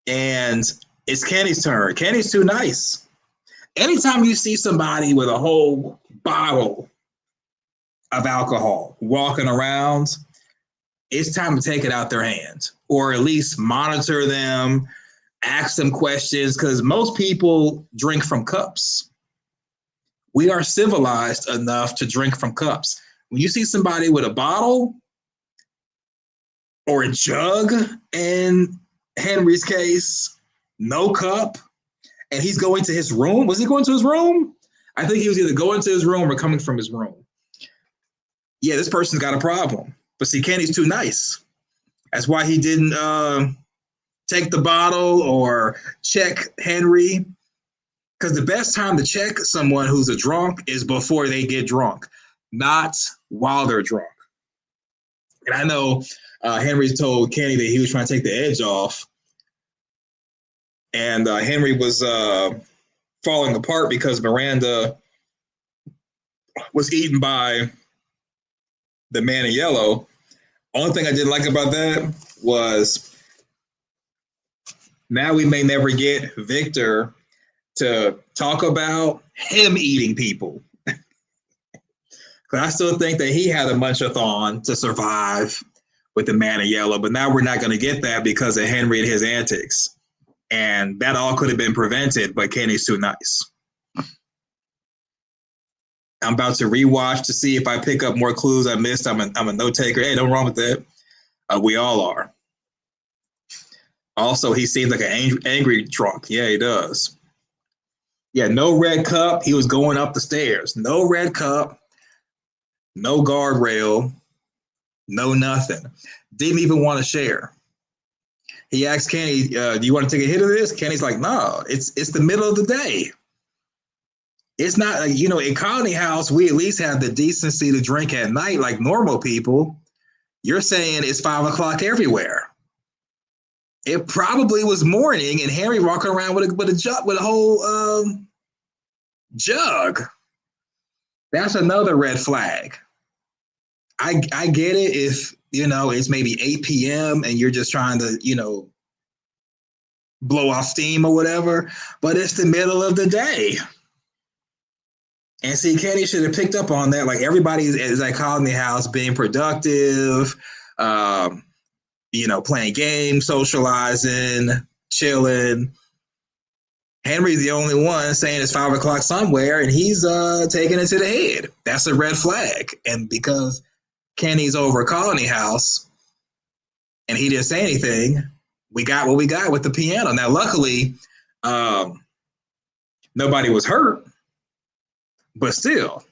and it's Kenny's turn. Kenny's too nice. Anytime you see somebody with a whole bottle of alcohol walking around, it's time to take it out their hand, or at least monitor them, ask them questions, because most people drink from cups. We are civilized enough to drink from cups. When you see somebody with a bottle or a jug, in Henry's case, no cup, and he's going to his room. Was he going to his room? I think he was either going to his room or coming from his room. Yeah, this person's got a problem. But see, Kenny's too nice. That's why he didn't take the bottle or check Henry. Because the best time to check someone who's a drunk is before they get drunk, not while they're drunk. And I know Henry told Kenny that he was trying to take the edge off. And Henry was falling apart because Miranda was eaten by the man in yellow. Only thing I didn't like about that was now we may never get Victor to talk about him eating people. Because I still think that he had a munchathon to survive with the man in yellow, but now we're not going to get that because of Henry and his antics. And that all could have been prevented, but Kenny's too nice. I'm about to rewatch to see if I pick up more clues I missed. I'm a note taker. Hey, no wrong with that. We all are. Also, he seems like an angry drunk. Yeah, he does. Yeah, no red cup. He was going up the stairs. No red cup. No guardrail. No nothing. Didn't even want to share. He asked Kenny, do you want to take a hit of this? Kenny's like, no, it's the middle of the day. It's not, in Colony House, we at least have the decency to drink at night like normal people. You're saying it's 5 o'clock everywhere. It probably was morning and Henry walking around with a whole jug. That's another red flag. I get it if, it's maybe 8 p.m. and you're just trying to, blow off steam or whatever, but it's the middle of the day. And see, Kenny should have picked up on that. Like everybody is at Colony House being productive, playing games, socializing, chilling. Henry's the only one saying it's 5 o'clock somewhere, and he's taking it to the head. That's a red flag. And because Kenny's over Colony House and he didn't say anything, we got what we got with the piano. Now, luckily, nobody was hurt, but still,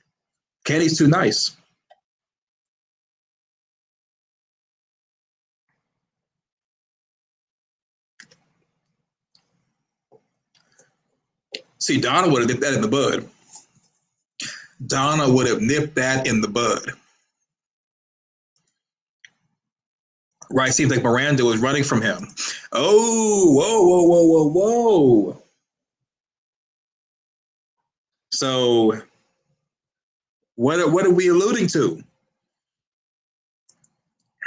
Kenny's too nice. See, Donna would have nipped that in the bud. Donna would have nipped that in the bud. Right, seems like Miranda was running from him. Oh, whoa. So, what are we alluding to?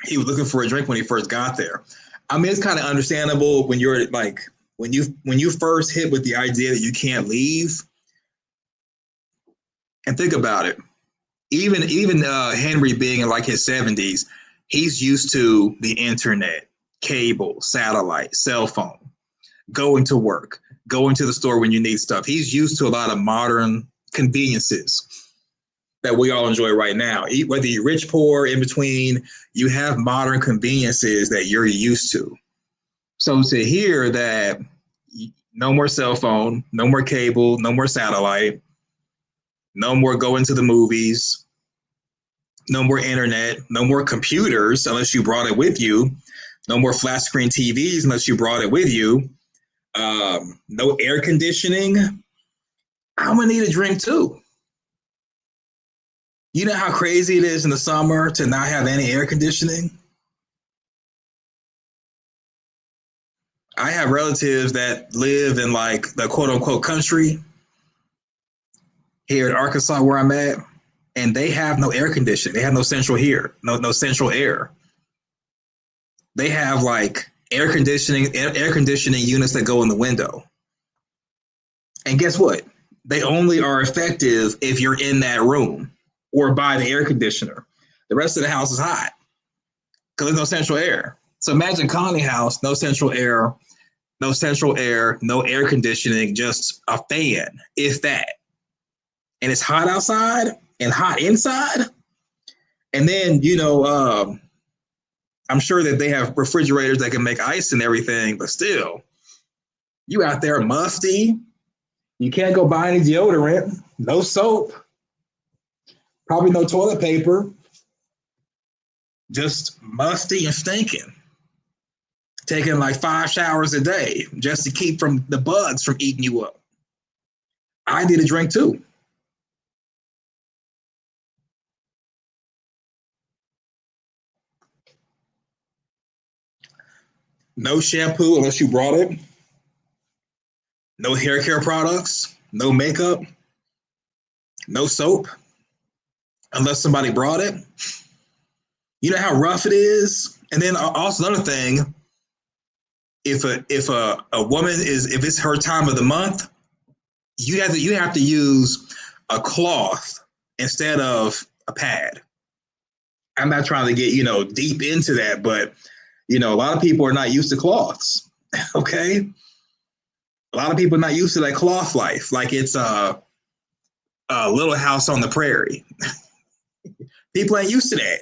He was looking for a drink when he first got there. I mean, it's kind of understandable when you're like, when you first hit with the idea that you can't leave. And think about it. Even Henry being in like his 70s, he's used to the internet, cable, satellite, cell phone, going to work, going to the store when you need stuff. He's used to a lot of modern conveniences that we all enjoy right now. Whether you're rich, poor, in between, you have modern conveniences that you're used to. So to hear that no more cell phone, no more cable, no more satellite, no more going to the movies, no more internet, no more computers unless you brought it with you, no more flat screen TVs unless you brought it with you, no air conditioning. I'm gonna need a drink too. You know how crazy it is in the summer to not have any air conditioning? I have relatives that live in like the quote unquote country here in Arkansas where I'm at, and they have no air conditioning. They have no central here, no central air. They have like air conditioning units that go in the window. And guess what? They only are effective if you're in that room or by the air conditioner. The rest of the house is hot because there's no central air. So imagine Connie House, no central air, no air conditioning, just a fan, if that. And it's hot outside and hot inside. And then, I'm sure that they have refrigerators that can make ice and everything, but still, you out there musty. You can't go buy any deodorant, no soap, probably no toilet paper, just musty and stinking. Taking like 5 showers a day just to keep from the bugs from eating you up. I need a drink too. No shampoo unless you brought it. No hair care products. No makeup. No soap unless somebody brought it. You know how rough it is? And then also another thing, if a woman if it's her time of the month, you have to use a cloth instead of a pad. I'm not trying to get, deep into that, but a lot of people are not used to cloths. Okay? A lot of people are not used to that cloth life. Like it's a Little House on the Prairie. People ain't used to that.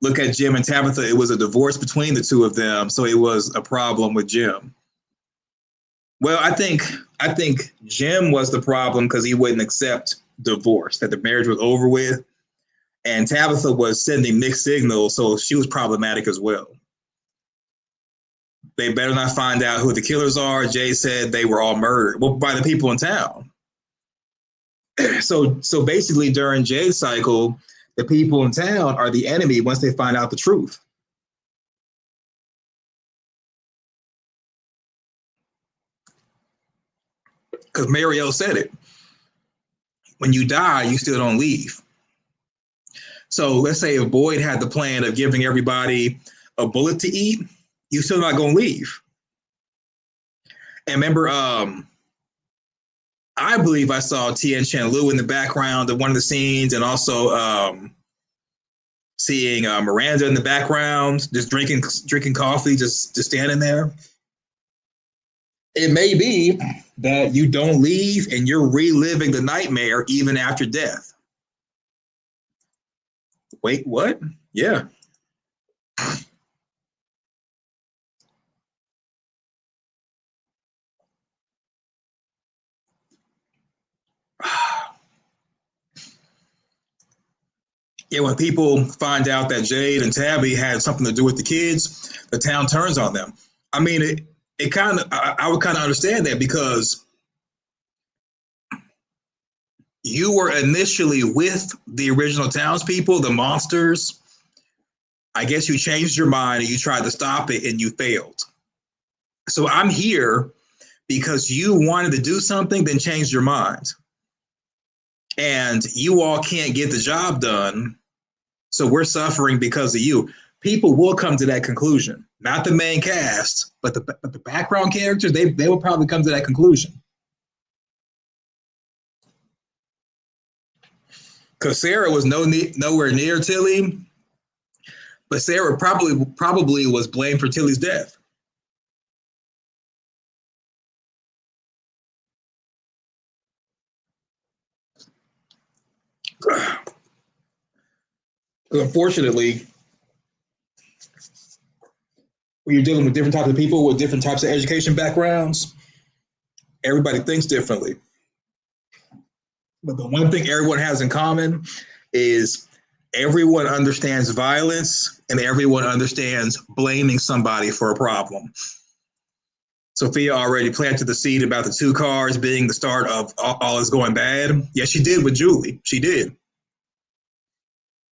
Look at Jim and Tabitha. It was a divorce between the two of them, so it was a problem with Jim. Well, I think Jim was the problem because he wouldn't accept divorce, that the marriage was over with. And Tabitha was sending mixed signals, so she was problematic as well. They better not find out who the killers are. Jay said they were all murdered. Well, by the people in town. So basically during Jay's cycle, the people in town are the enemy once they find out the truth. Because Mariel said it. When you die, you still don't leave. So let's say if Boyd had the plan of giving everybody a bullet to eat, you're still not going to leave. And remember, I believe I saw Tien Chen Lu in the background of one of the scenes, and also seeing Miranda in the background, just drinking coffee, just standing there. It may be that you don't leave and you're reliving the nightmare even after death. Wait, what? Yeah. Yeah, when people find out that Jade and Tabby had something to do with the kids, the town turns on them. I mean, it kind of, I would kind of understand that because you were initially with the original townspeople, the monsters. I guess you changed your mind and you tried to stop it and you failed. So I'm here because you wanted to do something, then changed your mind. And you all can't get the job done. So we're suffering because of you. People will come to that conclusion. Not the main cast, but the background characters, they will probably come to that conclusion. Because Sarah was nowhere near Tilly, but Sarah probably was blamed for Tilly's death. Unfortunately, when you're dealing with different types of people with different types of education backgrounds, everybody thinks differently. But the one thing everyone has in common is everyone understands violence and everyone understands blaming somebody for a problem. Sophia already planted the seed about the two cars being the start of all is going bad. Yeah, she did with Julie. She did.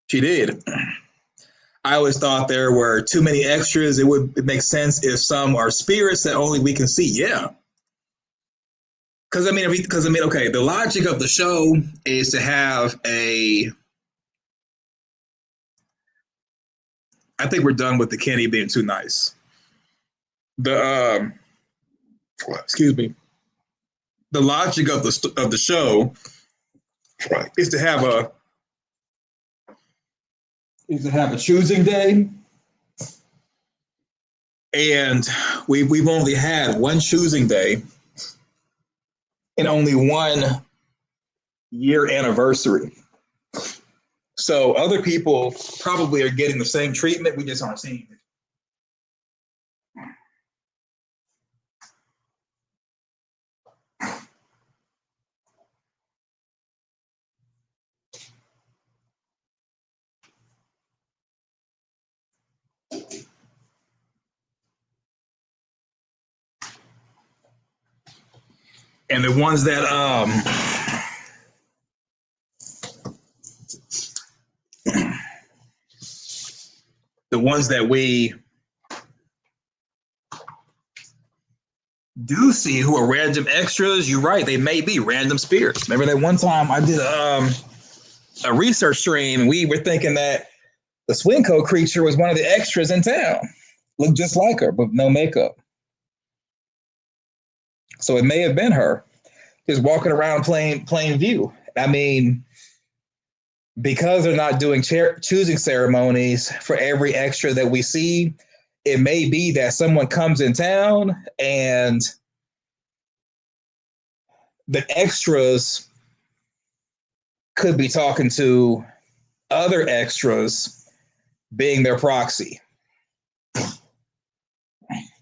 She did. I always thought there were too many extras. It would make sense if some are spirits that only we can see. Yeah. Because okay, the logic of the show is to have a. I think we're done with the Kenny being too nice. The excuse me. The logic of the show is to have a choosing day, and we've only had one choosing day and only one year anniversary. So other people probably are getting the same treatment. We just aren't seeing it. And the ones that we do see who are random extras, you're right, they may be random spirits. Remember that one time I did a research stream and we were thinking that the Swinco creature was one of the extras in town. Looked just like her, but no makeup. So it may have been her just walking around plain view. I mean, because they're not doing choosing ceremonies for every extra that we see, it may be that someone comes in town and the extras could be talking to other extras being their proxy.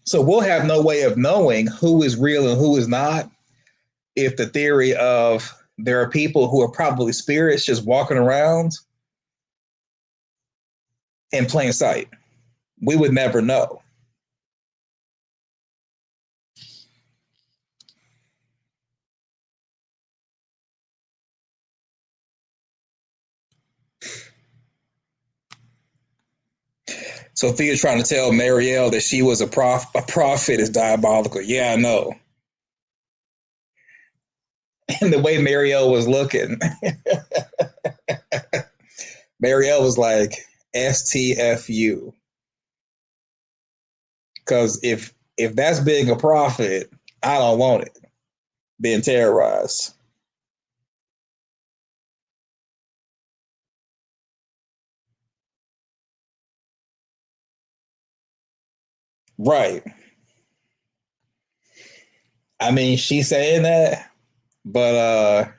So we'll have no way of knowing who is real and who is not if the theory of there are people who are probably spirits just walking around in plain sight. We would never know. Sophia's trying to tell Marielle that she was a prophet is diabolical. Yeah, I know. And the way Marielle was looking, Marielle was like, STFU. Because if that's being a prophet, I don't want it. Being terrorized. Right. I mean, she's saying that, but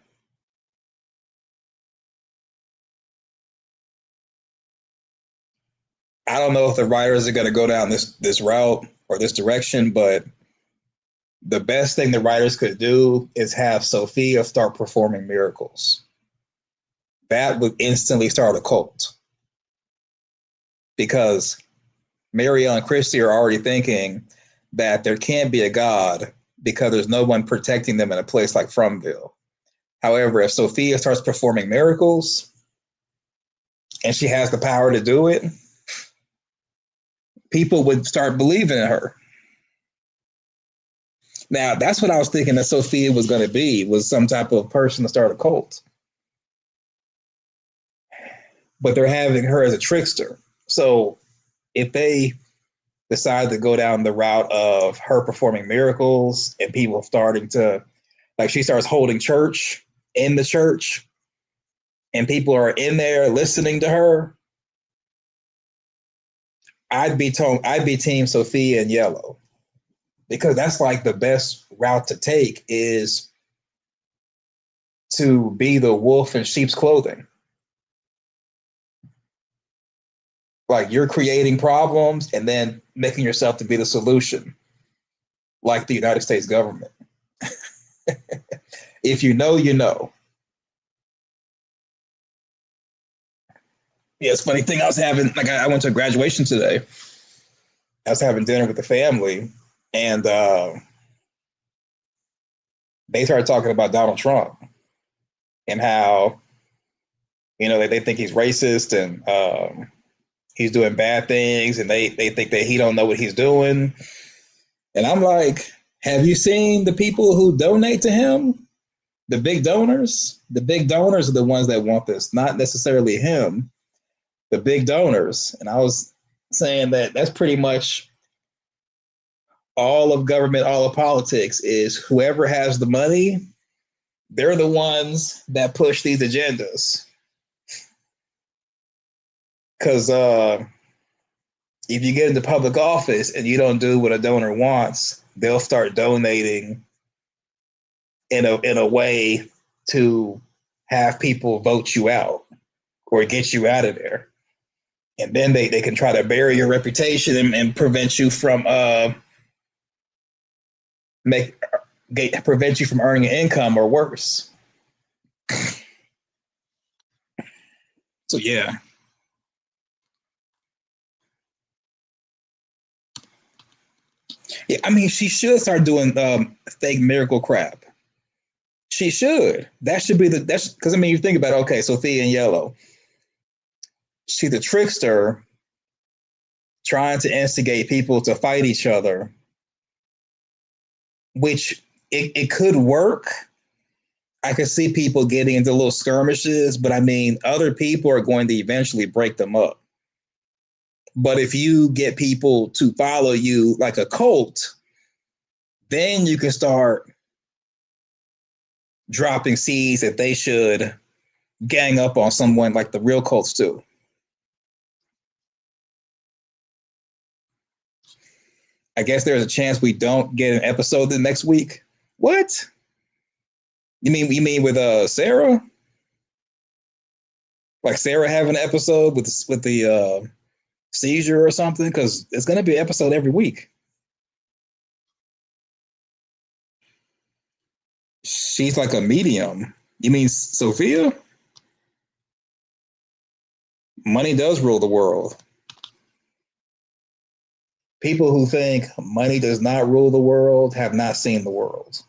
I don't know if the writers are going to go down this route or this direction, but the best thing the writers could do is have Sophia start performing miracles. That would instantly start a cult. Because Marielle and Christy are already thinking that there can't be a God because there's no one protecting them in a place like Fromville. However, if Sophia starts performing miracles and she has the power to do it, people would start believing in her. Now, that's what I was thinking that Sophia was going to be, was some type of person to start a cult. But they're having her as a trickster. So if they decide to go down the route of her performing miracles and people starting to, like she starts holding church in the church and people are in there listening to her, I'd be team Sophia and Yellow, because that's like the best route to take, is to be the wolf in sheep's clothing. Like you're creating problems and then making yourself to be the solution, like the United States government. If you know, you know. Yeah, it's a funny thing. I went to a graduation today. I was having dinner with the family, and they started talking about Donald Trump and how, they think he's racist and he's doing bad things, and they think that he don't know what he's doing. And I'm like, have you seen the people who donate to him? The big donors? The big donors are the ones that want this, not necessarily him. The big donors. And I was saying that that's pretty much all of government, all of politics is whoever has the money, they're the ones that push these agendas. Because if you get into public office and you don't do what a donor wants, they'll start donating in a way to have people vote you out or get you out of there. And then they can try to bury your reputation and prevent you from prevent you from earning an income or worse. So yeah. Yeah, I mean, she should start doing fake miracle crap. She should. That's because I mean, you think about it, okay, Sophia in yellow. She's a trickster trying to instigate people to fight each other, which it could work. I could see people getting into little skirmishes, but I mean, other people are going to eventually break them up. But if you get people to follow you like a cult, then you can start dropping seeds that they should gang up on someone like the real cults do. I guess there's a chance we don't get an episode the next week. What? You mean with Sarah? Like Sarah having an episode with the seizure or something? Because it's going to be an episode every week. She's like a medium. You mean Sophia? Money does rule the world. People who think money does not rule the world have not seen the world.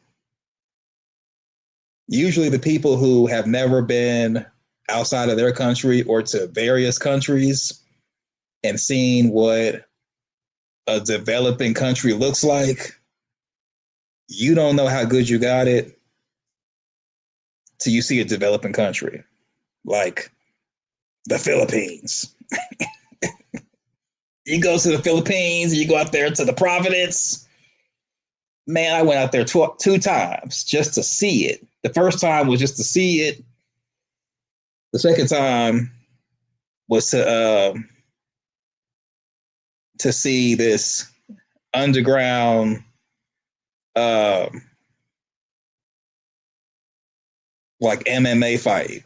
Usually the people who have never been outside of their country or to various countries and seen what a developing country looks like, you don't know how good you got it till you see a developing country like the Philippines. You go to the Philippines, you go out there to the Providence. Man, I went out there two times just to see it. The first time was just to see it. The second time was to see this underground like MMA fight.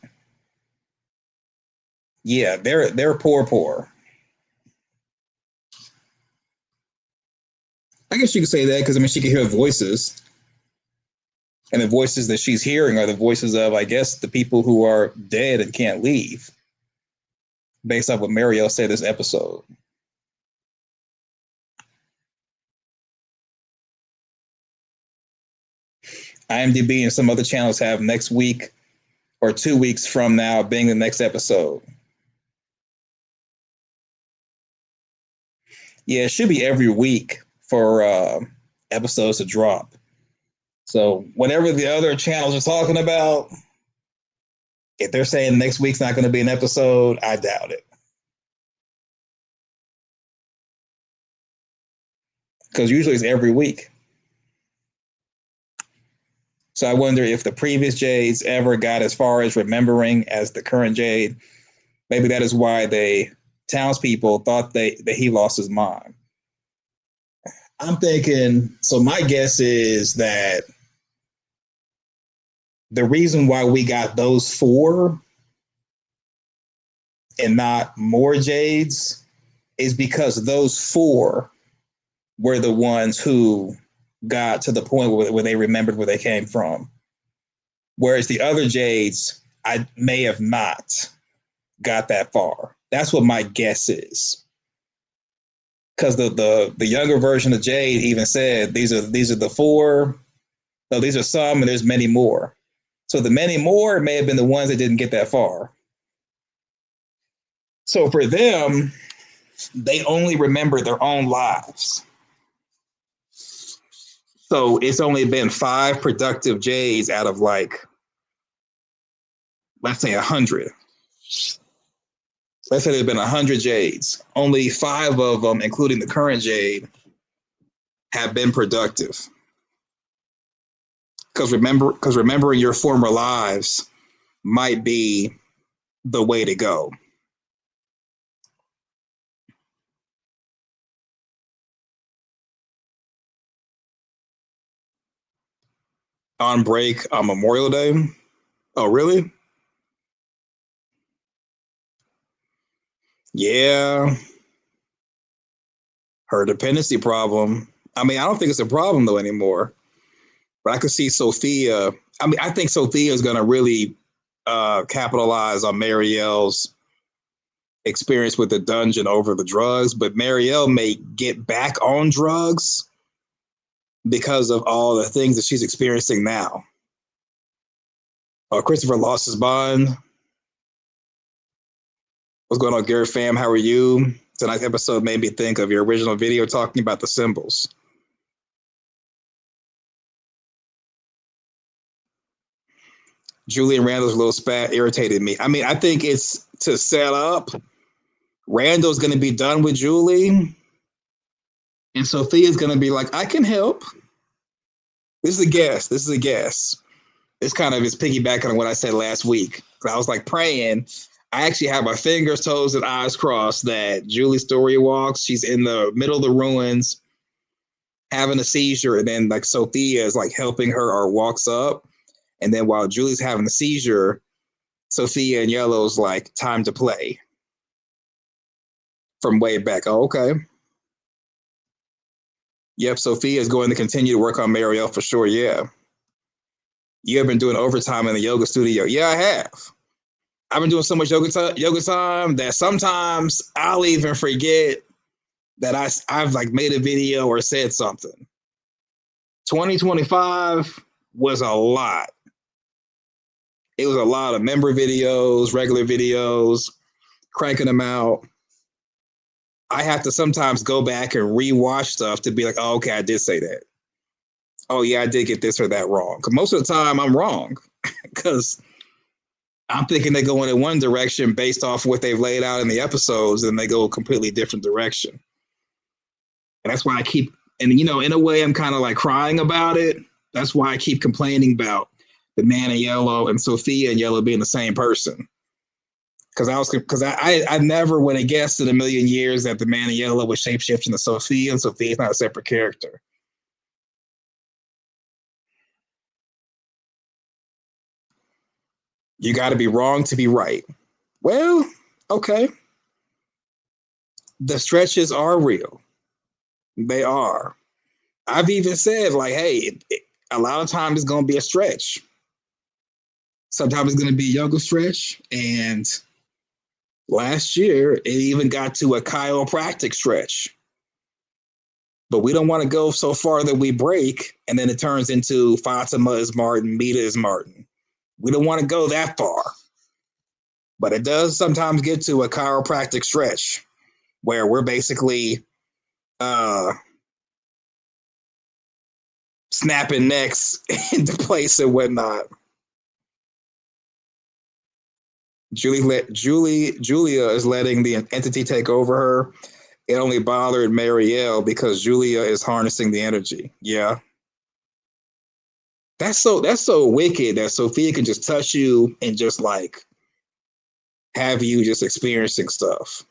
Yeah, they're poor. I guess you could say that because I mean she can hear voices. And the voices that she's hearing are the voices of, I guess, the people who are dead and can't leave, based off what Mariel said this episode. IMDb and some other channels have next week or 2 weeks from now being the next episode. Yeah, it should be every week for episodes to drop. So whatever the other channels are talking about, if they're saying next week's not going to be an episode, I doubt it. Because usually it's every week. So I wonder if the previous Jades ever got as far as remembering as the current Jade. Maybe that is why the townspeople thought that he lost his mind. I'm thinking, so my guess is that the reason why we got those 4 and not more Jades is because those 4 were the ones who got to the point where they remembered where they came from. Whereas the other Jades, I may have not got that far. That's what my guess is. Because the younger version of Jade even said these are the four. No, these are some, and there's many more. So the many more may have been the ones that didn't get that far. So for them, they only remember their own lives. So it's only been 5 productive J's out of like, let's say 100. Let's say there's been 100 Jades. Only 5 of them, including the current Jade, have been productive. Because remembering your former lives might be the way to go. On break on Memorial Day? Oh, really? Yeah. Her dependency problem. I mean, I don't think it's a problem though anymore. But I could see Sophia. I mean, I think Sophia is going to really capitalize on Marielle's experience with the dungeon over the drugs. But Marielle may get back on drugs because of all the things that she's experiencing now. Christopher lost his bond. What's going on, Garrett fam? How are you? Tonight's episode made me think of your original video talking about the symbols. Julie and Randall's little spat irritated me. I mean, I think it's to set up. Randall's going to be done with Julie. And Sophia's going to be like, I can help. This is a guess. It's kind of piggybacking on what I said last week. I was like praying. I actually have my fingers, toes, and eyes crossed that Julie Story walks. She's in the middle of the ruins, having a seizure, and then like Sophia is like helping her or walks up. And then while Julie's having a seizure, Sophia and Yellow's like, time to play. From way back. Oh, okay. Yep, Sophia is going to continue to work on Marielle for sure. Yeah. You have been doing overtime in the yoga studio. Yeah, I have. I've been doing so much yoga time that sometimes I'll even forget that I've like made a video or said something. 2025 was a lot. It was a lot of member videos, regular videos, cranking them out. I have to sometimes go back and rewatch stuff to be like, oh, okay, I did say that. Oh, yeah, I did get this or that wrong. Because most of the time I'm wrong because I'm thinking they're going in one direction based off what they've laid out in the episodes, and they go a completely different direction. And that's why I keep, and you know, in a way, I'm kind of like crying about it. That's why I keep complaining about the man in yellow and Sophia in yellow being the same person. Because I never would have guessed in a million years that the man in yellow was shapeshifting to Sophia, and Sophia's not a separate character. You got to be wrong to be right. Well, okay. The stretches are real. They are. I've even said, like, hey, a lot of times it's going to be a stretch. Sometimes it's going to be a yoga stretch. And last year, it even got to a chiropractic stretch. But we don't want to go so far that we break, and then it turns into Fatima is Martin, Mita is Martin. We don't want to go that far. But it does sometimes get to a chiropractic stretch where we're basically snapping necks into place and whatnot. Julia is letting the entity take over her. It only bothered Marielle because Julia is harnessing the energy. Yeah. That's so wicked that Sophia can just touch you and just like have you just experiencing stuff.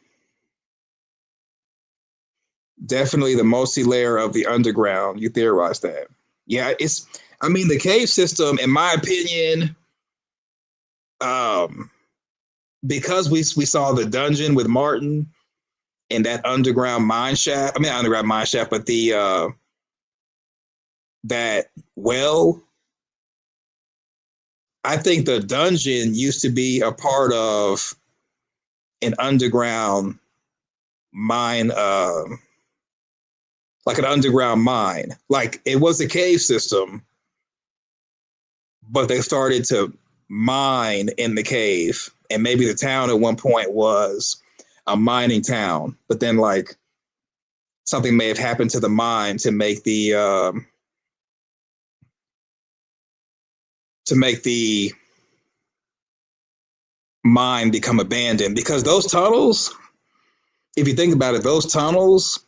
Definitely the multi-layer of the underground. You theorized that. Yeah, the cave system, in my opinion, because we saw the dungeon with Martin and that underground mine shaft. Not underground mine shaft, but the that well. I think the dungeon used to be a part of an underground mine, like an underground mine. Like it was a cave system, but they started to mine in the cave. And maybe the town at one point was a mining town, but then like something may have happened to the mine to make the mine become abandoned, because those tunnels, if you think about it, those tunnels,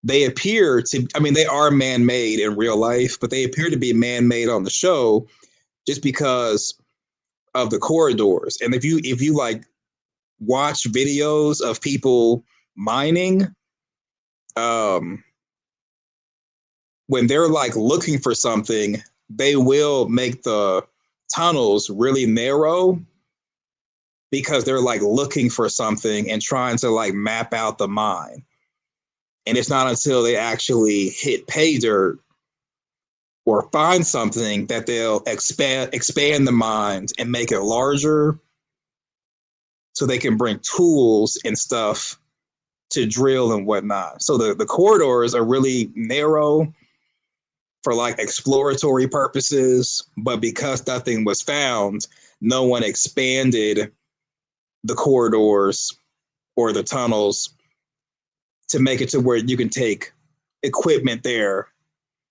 they appear to, I mean, they are man-made in real life, but they appear to be man-made on the show just because of the corridors. And if you like watch videos of people mining, when they're like looking for something, they will make the tunnels really narrow because they're like looking for something and trying to like map out the mine. And it's not until they actually hit pay dirt or find something that they'll expand the mines and make it larger so they can bring tools and stuff to drill and whatnot. So the corridors are really narrow for like exploratory purposes, but because nothing was found, no one expanded the corridors or the tunnels to make it to where you can take equipment there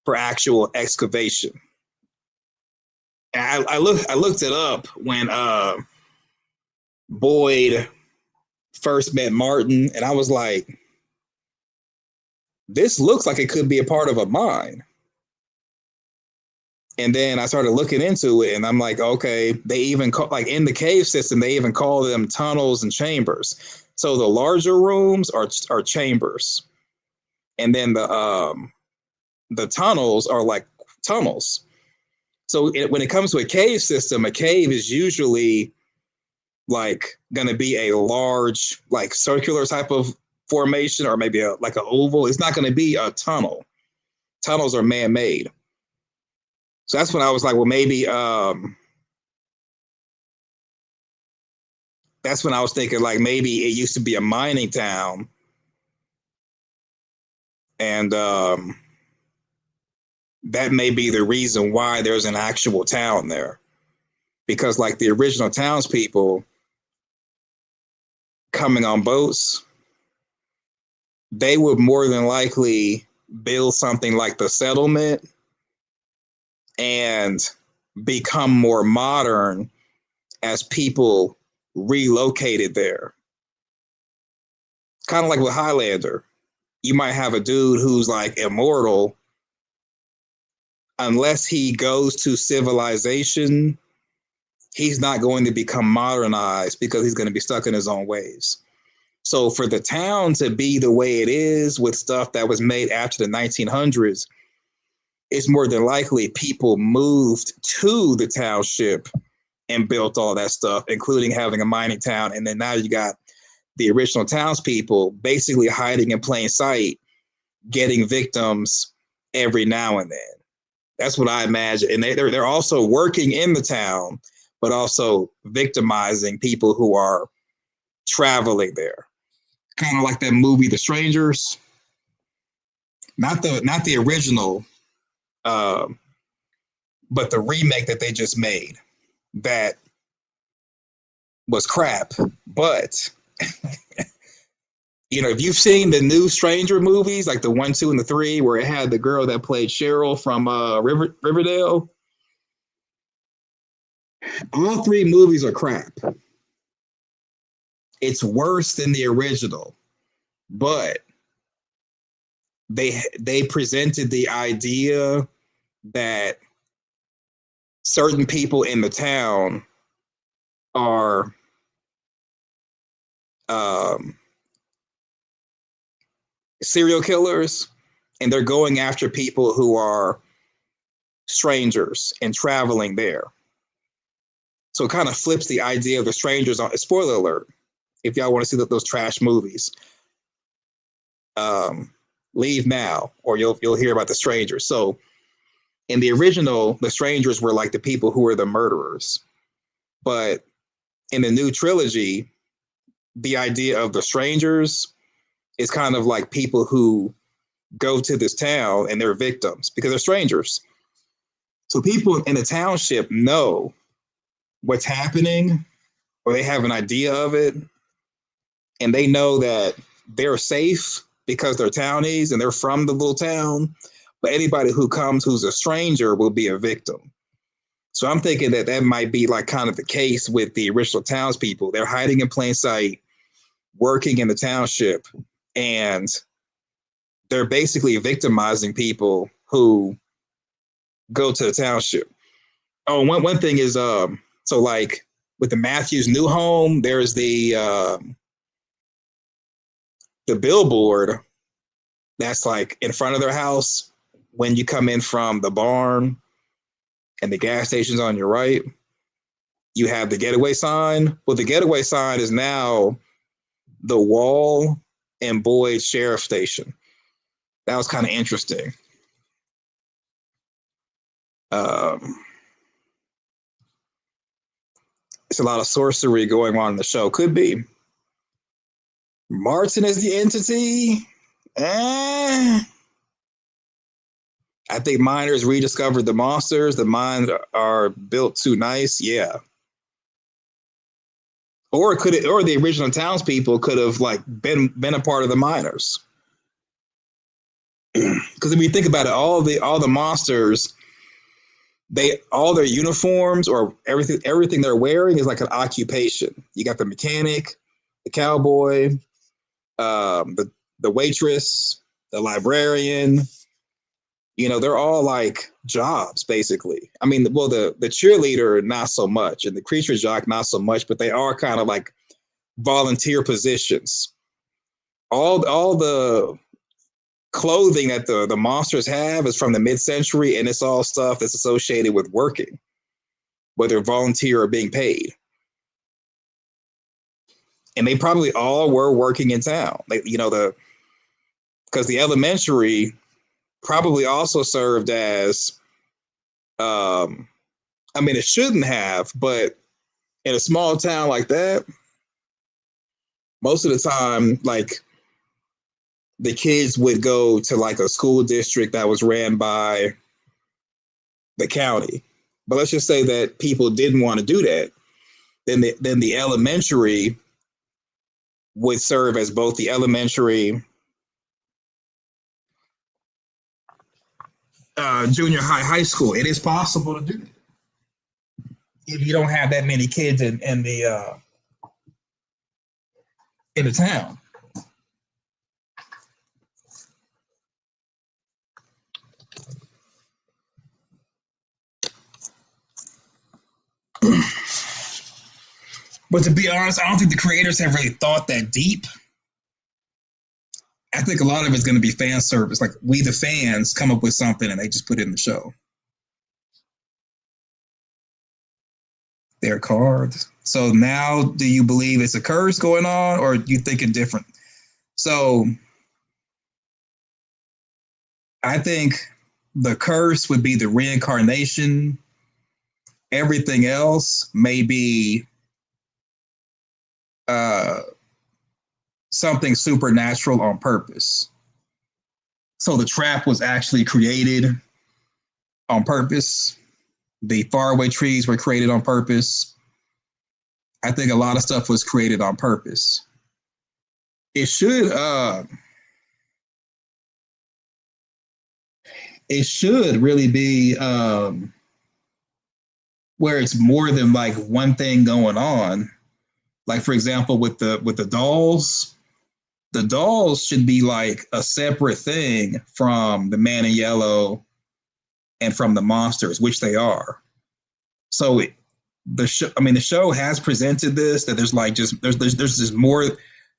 for actual excavation. And I looked it up when Boyd first met Martin, and I was like, this looks like it could be a part of a mine. And then I started looking into it, and I'm like, okay, they even call, like in the cave system, they even call them tunnels and chambers. So the larger rooms are chambers, and then the tunnels are like tunnels. So when it comes to a cave system, a cave is usually like going to be a large, like circular type of formation, or maybe like an oval. It's not going to be a tunnel. Tunnels are man-made. So that's when I was like, well, maybe that's when I was thinking like maybe it used to be a mining town, and that may be the reason why there's an actual town there, because like the original townspeople coming on boats, they would more than likely build something like the settlement and become more modern as people relocated there. Kind of like with Highlander. You might have a dude who's like immortal. Unless he goes to civilization, he's not going to become modernized because he's going to be stuck in his own ways. So for the town to be the way it is with stuff that was made after the 1900s, it's more than likely people moved to the township and built all that stuff, including having a mining town. And then now you got the original townspeople basically hiding in plain sight, getting victims every now and then. That's what I imagine. And they're also working in the town, but also victimizing people who are traveling there. Kind of like that movie, The Strangers. Not the original, but the remake that they just made that was crap. But you know, if you've seen the new Stranger movies, like the 1, 2, and the 3, where it had the girl that played Cheryl from Riverdale, all 3 movies are crap. It's worse than the original, but they presented the idea that certain people in the town are serial killers, and they're going after people who are strangers and traveling there. So it kind of flips the idea of the strangers on. Spoiler alert, if y'all want to see those trash movies, leave now, or you'll hear about the strangers. So in the original, the strangers were like the people who were the murderers. But in the new trilogy, the idea of the strangers is kind of like people who go to this town and they're victims because they're strangers. So people in the township know what's happening, or they have an idea of it, and they know that they're safe because they're townies and they're from the little town. But anybody who comes who's a stranger will be a victim. So I'm thinking that that might be like kind of the case with the original townspeople. They're hiding in plain sight, working in the township, and they're basically victimizing people who go to the township. Oh, one thing is, so like with the Matthews new home, there's the billboard that's like in front of their house when you come in from the barn and the gas station's on your right. You have the getaway sign. Well, the getaway sign is now the Wall and Boyd Sheriff Station. That was kind of interesting. It's a lot of sorcery going on in the show. Could be. Martin is the entity. I think miners rediscovered the monsters. The mines are built too nice. Yeah. Or the original townspeople could have like been a part of the miners. Because if you think about it, all the monsters, all their uniforms or everything they're wearing is like an occupation. You got the mechanic, the cowboy, the waitress, the librarian. You know, they're all like jobs, basically. I mean, well, the cheerleader, not so much, and the creature jock, not so much, but they are kind of like volunteer positions. All the clothing that the monsters have is from the mid-century, and it's all stuff that's associated with working, whether volunteer or being paid. And they probably all were working in town. Because the elementary probably also served as, I mean, it shouldn't have, but in a small town like that, most of the time, like, the kids would go to like a school district that was ran by the county. But let's just say that people didn't want to do that. Then the elementary would serve as both the elementary, junior high school. It is possible to do that if you don't have that many kids in the town. But to be honest, I don't think the creators have really thought that deep. I think a lot of it's going to be fan service. Like, we, the fans, come up with something and they just put it in the show. Their cards. So now, do you believe it's a curse going on, or you think it different? So I think the curse would be the reincarnation. Everything else may be something supernatural on purpose. So the trap was actually created on purpose. The faraway trees were created on purpose. I think a lot of stuff was created on purpose. It should really be where it's more than like one thing going on. Like, for example, with the dolls, the dolls should be like a separate thing from the Man in Yellow and from the monsters, which they are. So the show has presented this, that there's like there's just more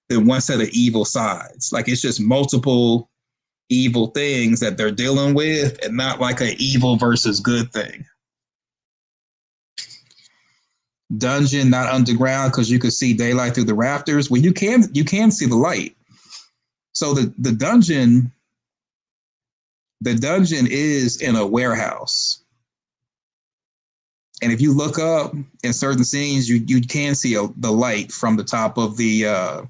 than one set of evil sides. Like, it's just multiple evil things that they're dealing with, and not like an evil versus good thing. Dungeon, not underground, because you could see daylight through the rafters. Well, you can see the light. So the dungeon is in a warehouse. And if you look up in certain scenes, you can see the light from the top of the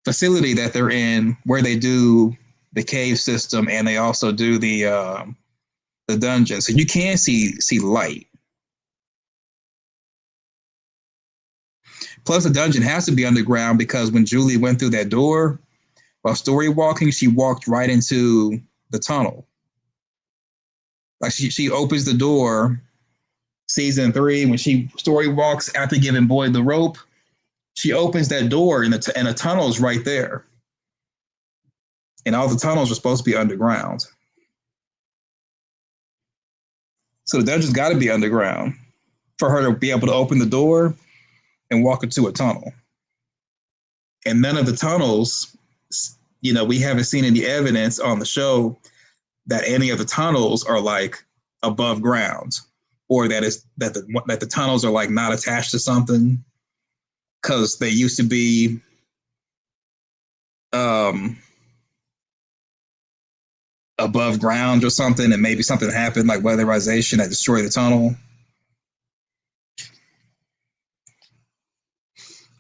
facility that they're in, where they do the cave system, and they also do the dungeon. So you can see light. Plus, the dungeon has to be underground because when Julie went through that door while story walking, she walked right into the tunnel. Like she opens the door, season 3, when she story walks after giving Boyd the rope, she opens that door and the tunnel's right there. And all the tunnels are supposed to be underground. So the dungeon's got to be underground for her to be able to open the door and walk into a tunnel. And none of the tunnels, we haven't seen any evidence on the show that any of the tunnels are like above ground, or that the tunnels are like not attached to something, because they used to be above ground or something, and maybe something happened like weatherization that destroyed the tunnel.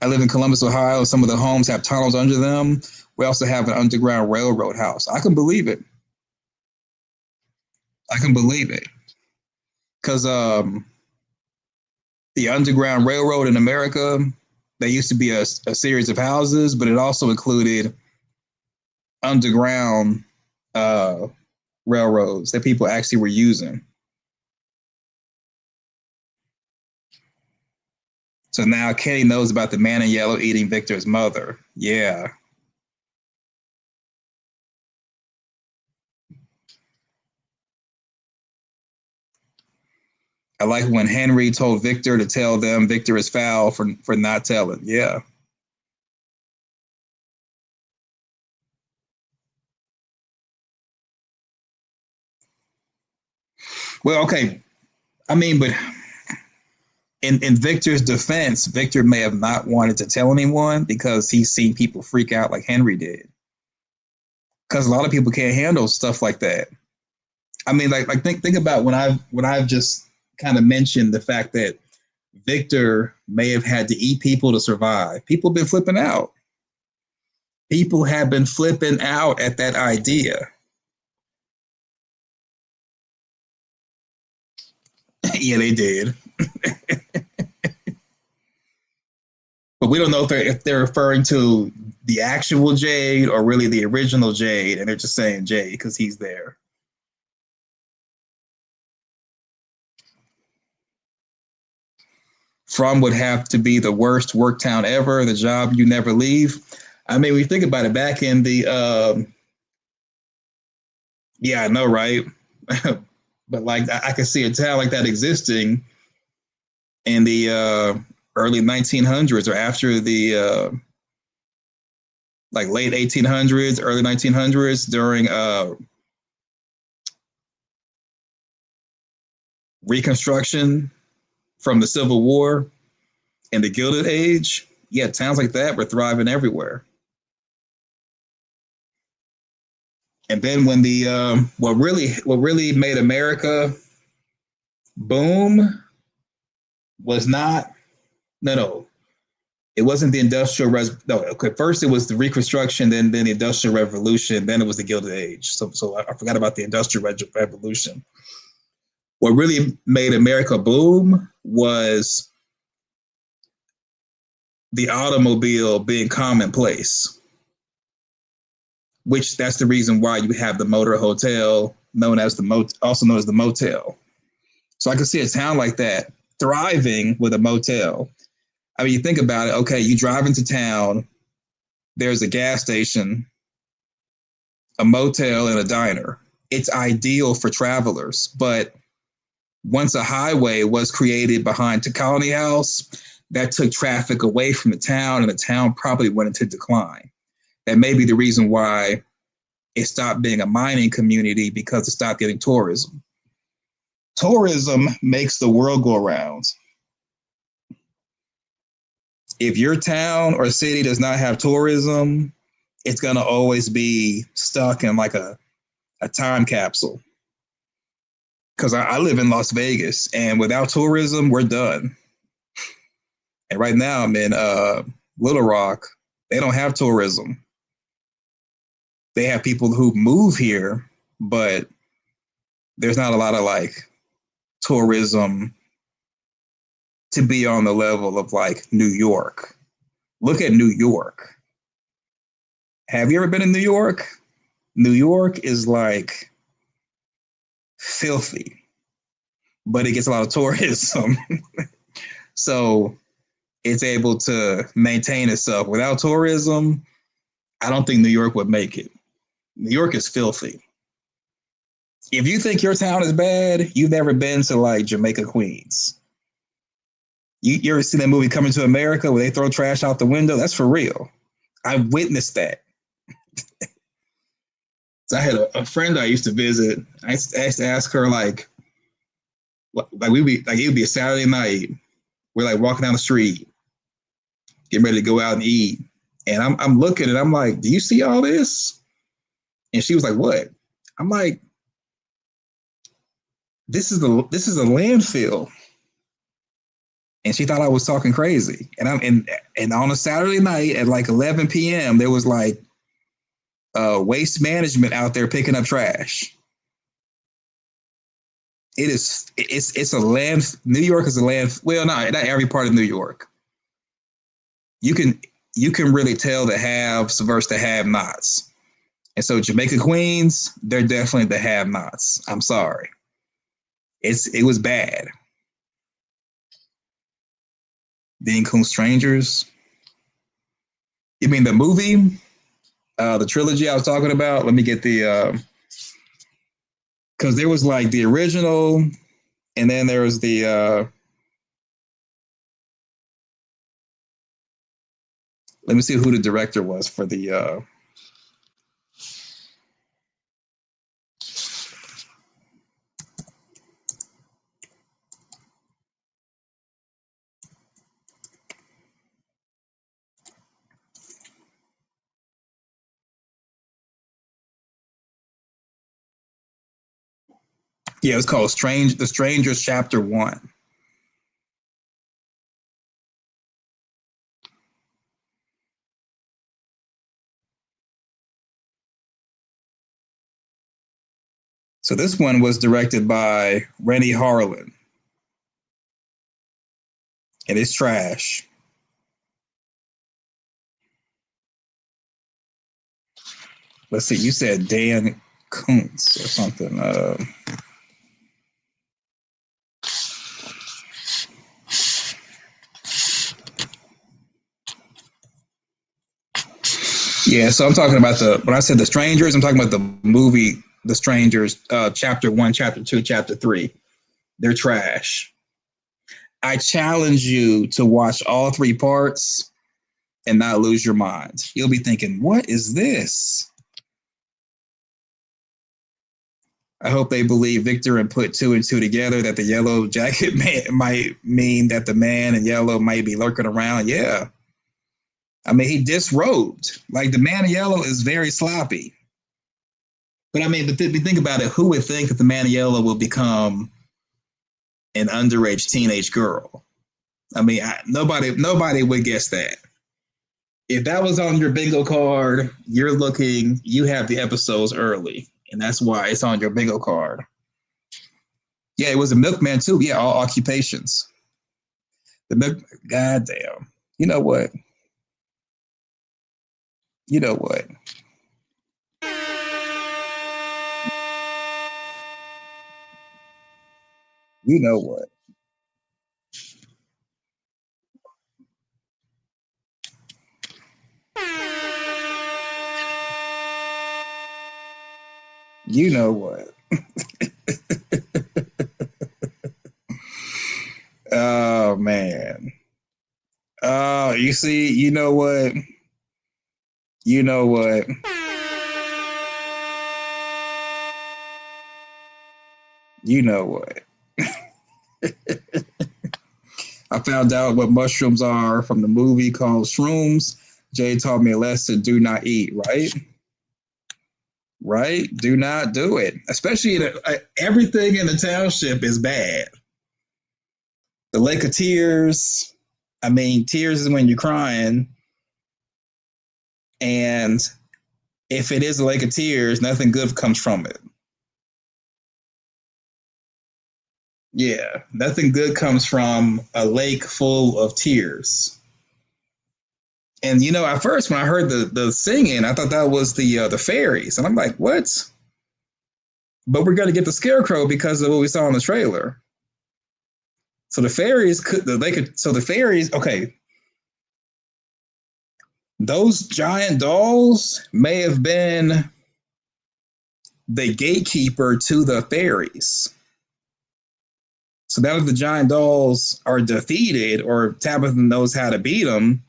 I live in Columbus, Ohio. Some of the homes have tunnels under them. We also have an underground railroad house. I can believe it. Because the Underground Railroad in America, there used to be a series of houses, but it also included underground railroads that people actually were using. So now Kenny knows about the man in yellow eating Victor's mother. Yeah. I like when Henry told Victor to tell them Victor is foul for not telling. Yeah. Well, okay. I mean, but in Victor's defense, Victor may have not wanted to tell anyone because he's seen people freak out like Henry did. Because a lot of people can't handle stuff like that. I mean, like think about when I've just kind of mentioned the fact that Victor may have had to eat people to survive. People have been flipping out. People have been flipping out at that idea. Yeah, they did. But we don't know if they're referring to the actual Jade or really the original Jade, and they're just saying Jade because he's there. From would have to be the worst work town ever, the job you never leave. I mean, we think about it back in the, yeah, I know, right? But like, I can see a town like that existing in the early 1900s or after the like late 1800s, early 1900s during Reconstruction from the Civil War and the Gilded Age. Yeah, towns like that were thriving everywhere. And then when the what really made America boom was not no it wasn't the first it was the Reconstruction, then the Industrial Revolution, then it was the Gilded Age. So I forgot about the Industrial Revolution. What really made America boom was the automobile being commonplace, which that's the reason why you have the motor hotel also known as the motel. So I can see a town like that thriving with a motel. I mean, you think about it. Okay, you drive into town, there's a gas station, a motel, and a diner. It's ideal for travelers. But once a highway was created behind Colony House, that took traffic away from the town, and the town probably went into decline. That may be the reason why it stopped being a mining community, because it stopped getting tourism. Tourism makes the world go around. If your town or city does not have tourism, it's going to always be stuck in like a a time capsule. Because I live in Las Vegas, and without tourism, we're done. And right now, I'm in Little Rock. They don't have tourism. They have people who move here, but there's not a lot of like tourism to be on the level of like New York. Look at New York. Have you ever been in New York? New York is like filthy, but it gets a lot of tourism. So it's able to maintain itself. Without tourism, I don't think New York would make it. New York is filthy. If you think your town is bad, you've never been to like Jamaica, Queens. You ever seen that movie Coming to America where they throw trash out the window? That's for real. I witnessed that. So I had a friend I used to visit. I used to ask her like we'd be like it would be a Saturday night. We're like walking down the street, getting ready to go out and eat, and I'm looking and I'm like, "Do you see all this?" And she was like, "What?" I'm like, "This is a landfill." And she thought I was talking crazy. And on a Saturday night at like 11 p.m. there was like waste management out there picking up trash. It's a land. New York is a land. Well, not every part of New York. You can really tell the haves versus the have-nots. And so Jamaica, Queens, they're definitely the have-nots. I'm sorry. It was bad. Being Coon Strangers. You mean the movie? The trilogy I was talking about? Let me get the because there was like the original, and then there was the let me see who the director was for the yeah, it's called The Strangers Chapter 1. So this one was directed by Rennie Harlan. And it's trash. Let's see, you said Dan Kuntz or something. Yeah, so I'm talking about when I said The Strangers, I'm talking about the movie The Strangers, Chapter 1, Chapter 2, Chapter 3. They're trash. I challenge you to watch all 3 parts and not lose your mind. You'll be thinking, what is this? I hope they believe Victor and put 2 and 2 together that the yellow jacket man might mean that the man in yellow might be lurking around. Yeah. I mean, he disrobed. Like the man in yellow is very sloppy. But I mean, but think about it. Who would think that the man in yellow will become an underage teenage girl? I mean, nobody would guess that. If that was on your bingo card, you have the episodes early, and that's why it's on your bingo card. Yeah, it was a milkman too. Yeah, all occupations. Goddamn. You know what? You know what? You know what? You know what? Oh man. Oh, you see, you know what? You know what? You know what? I found out what mushrooms are from the movie called Shrooms. Jay taught me a lesson: do not eat. Right? right? Do not do it. Especially everything in the township is bad. The Lake of Tears. I mean, tears is when you're crying. And if it is a Lake of Tears, nothing good comes from it. Yeah, nothing good comes from a lake full of tears. And at first when I heard the singing, I thought that was the fairies, and I'm like, what? But we're gonna get the scarecrow because of what we saw in the trailer. So the fairies okay. Those giant dolls may have been the gatekeeper to the fairies. So now that the giant dolls are defeated, or Tabitha knows how to beat them,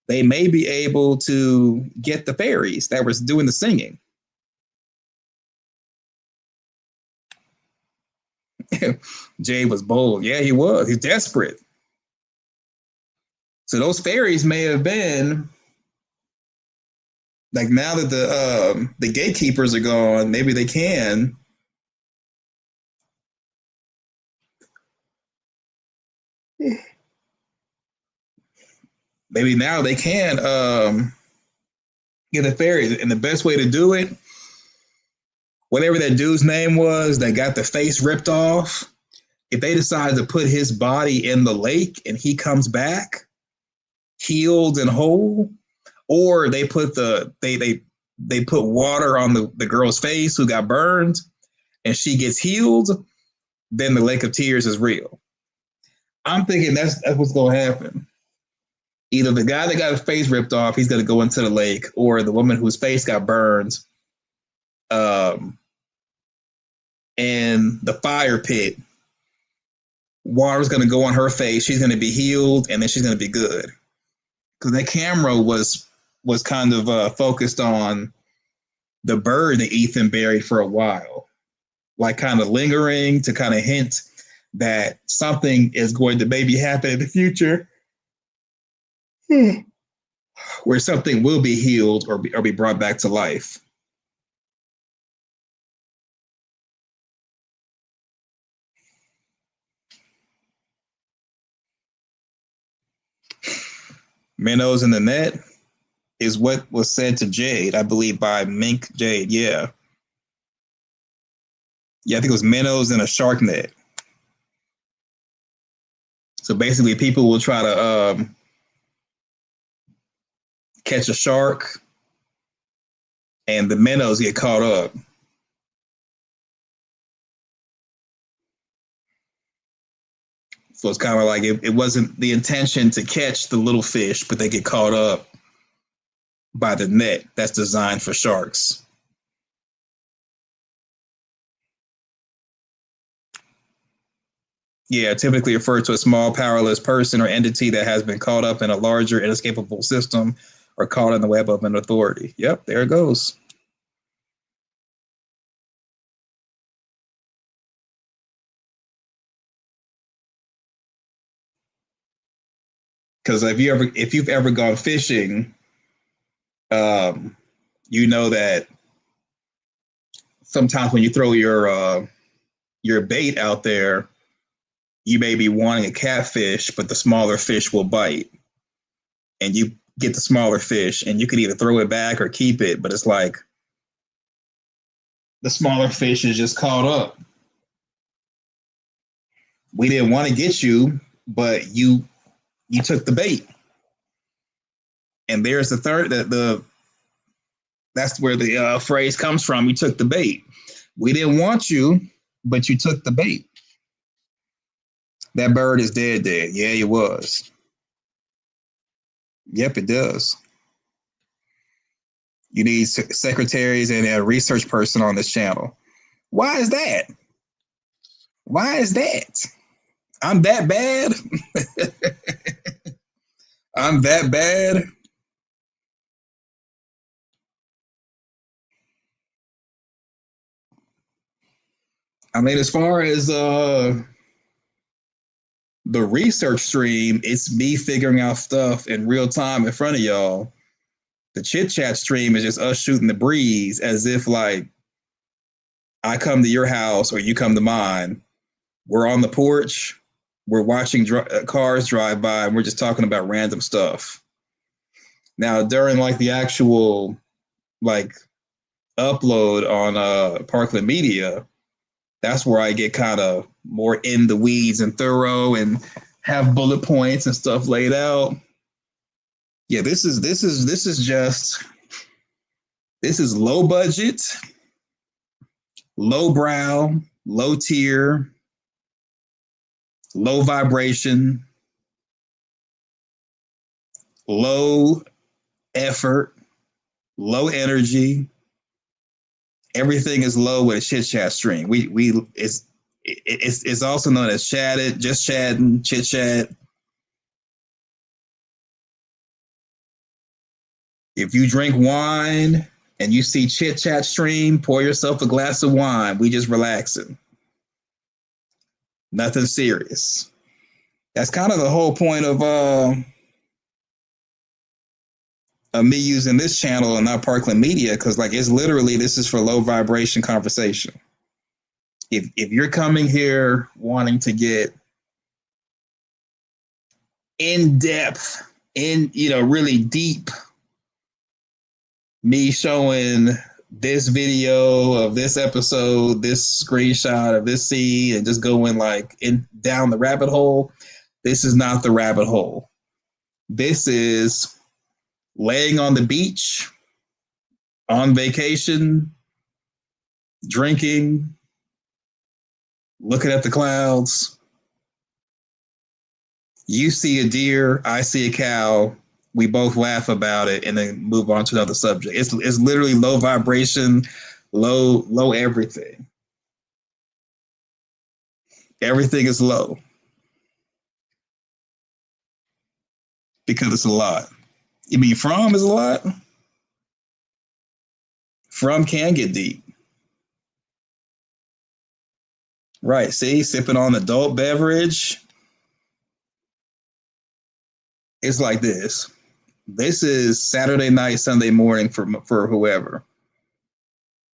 they may be able to get the fairies that was doing the singing. Jay was bold. Yeah, he was. He's desperate. So those fairies may have been like, now that the gatekeepers are gone, maybe they can. Maybe now they can get the fairies, and the best way to do it, whatever that dude's name was that got the face ripped off, if they decide to put his body in the lake and he comes back healed and whole, or they put they put water on the girl's face who got burned and she gets healed, then the Lake of Tears is real. I'm thinking that's what's going to happen. Either the guy that got his face ripped off, he's going to go into the lake, or the woman whose face got burned in the fire pit, water's going to go on her face. She's going to be healed, and then she's going to be good. Because that camera was kind of focused on the bird that Ethan buried for a while, like kind of lingering to kind of hint that something is going to maybe happen in the future, where something will be healed or be brought back to life. Minnows in the net is what was said to Jade, I believe, by Mink Jade. Yeah. Yeah, I think it was minnows in a shark net. So basically, people will try to catch a shark, and the minnows get caught up. So it's kind of like it wasn't the intention to catch the little fish, but they get caught up by the net that's designed for sharks. Yeah, typically referred to a small, powerless person or entity that has been caught up in a larger, inescapable system or caught in the web of an authority. Yep, there it goes. Because if you've ever gone fishing, you know that sometimes when you throw your bait out there, you may be wanting a catfish, but the smaller fish will bite, and you get the smaller fish, and you could either throw it back or keep it, but it's like the smaller fish is just caught up. We didn't want to get you, but you took the bait. And there's the third, that's where the phrase comes from. You took the bait. We didn't want you, but you took the bait. That bird is dead. Yeah, it was. Yep, it does. You need secretaries and a research person on this channel. Why is that? Why is that? I'm that bad? I'm that bad? I mean, as far as the research stream, it's me figuring out stuff in real time in front of y'all. The chit chat stream is just us shooting the breeze as if like I come to your house or you come to mine. We're on the porch. We're watching cars drive by and we're just talking about random stuff. Now, during like the actual like upload on Parkland Media, that's where I get kind of more in the weeds and thorough and have bullet points and stuff laid out. Yeah, this is low budget, low brow, low tier, low vibration, low effort, low energy. Everything is low with a chit chat stream. It's also known as chatted, just chatting, chit chat. If you drink wine and you see chit chat stream, pour yourself a glass of wine. We just relaxing. Nothing serious. That's kind of the whole point of me using this channel and not Parkland Media, because like it's literally this is for low vibration conversation. If you're coming here wanting to get in depth, really deep, me showing this video of this episode, this screenshot of this scene, and just going like in down the rabbit hole, this is not the rabbit hole. This is laying on the beach, on vacation, drinking, looking at the clouds. You see a deer, I see a cow. We both laugh about it and then move on to another subject. It's literally low vibration, low everything. Everything is low because it's a lot. You mean From is a lot? From can get deep. Right, see, sipping on adult beverage. It's like this. This is Saturday night, Sunday morning for whoever.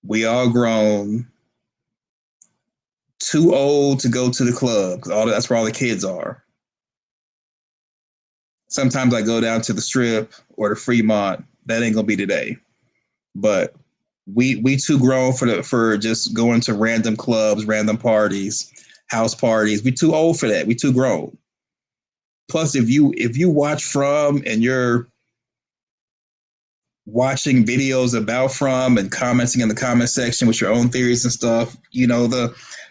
We all grown, too old to go to the club because that's where all the kids are. Sometimes I go down to the Strip or the Fremont. That ain't gonna be today. But we too grown for just going to random clubs, random parties, house parties. We too old for that. We too grown. Plus, if you watch From and you're watching videos about From and commenting in the comment section with your own theories and stuff,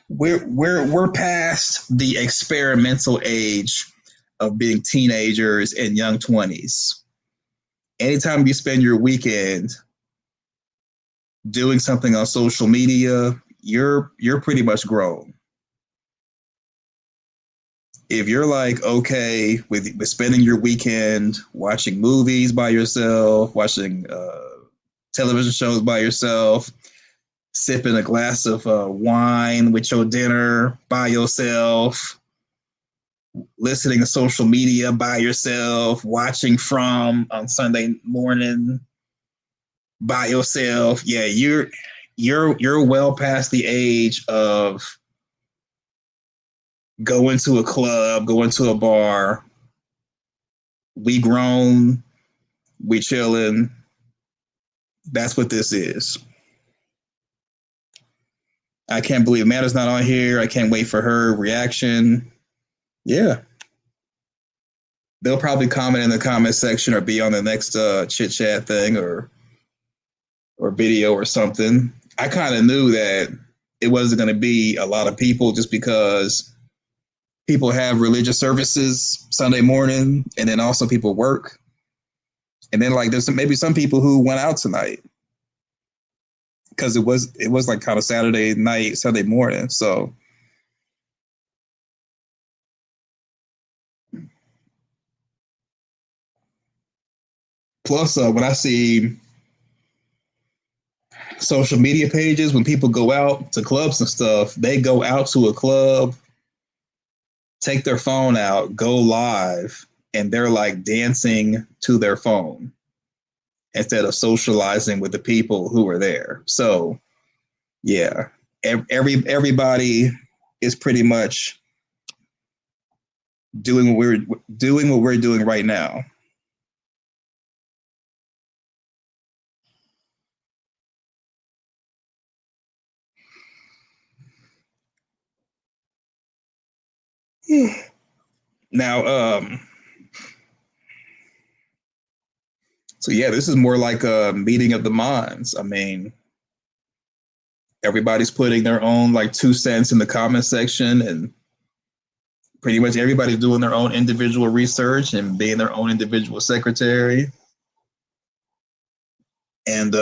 we're past the experimental age of being teenagers and young 20s. Anytime you spend your weekend doing something on social media, you're pretty much grown. If you're like okay with spending your weekend watching movies by yourself, watching television shows by yourself, sipping a glass of wine with your dinner by yourself, listening to social media by yourself, watching From on Sunday morning by yourself, yeah, you're well past the age of going to a club, going to a bar. We grown, we chilling. That's what this is. I can't believe Amanda's not on here. I can't wait for her reaction. Yeah. They'll probably comment in the comment section or be on the next chit chat thing or video or something. I kind of knew that it wasn't going to be a lot of people just because people have religious services Sunday morning and then also people work. And then like there's maybe some people who went out tonight because it was like kind of Saturday night, Sunday morning. So plus when I see social media pages, when people go out to clubs and stuff, they go out to a club, take their phone out, go live, and they're like dancing to their phone. instead of socializing with the people who were there. So yeah, everybody is pretty much doing what we're doing right now. Now, so yeah, this is more like a meeting of the minds. I mean, everybody's putting their own like 2 cents in the comment section, and pretty much everybody's doing their own individual research and being their own individual secretary. And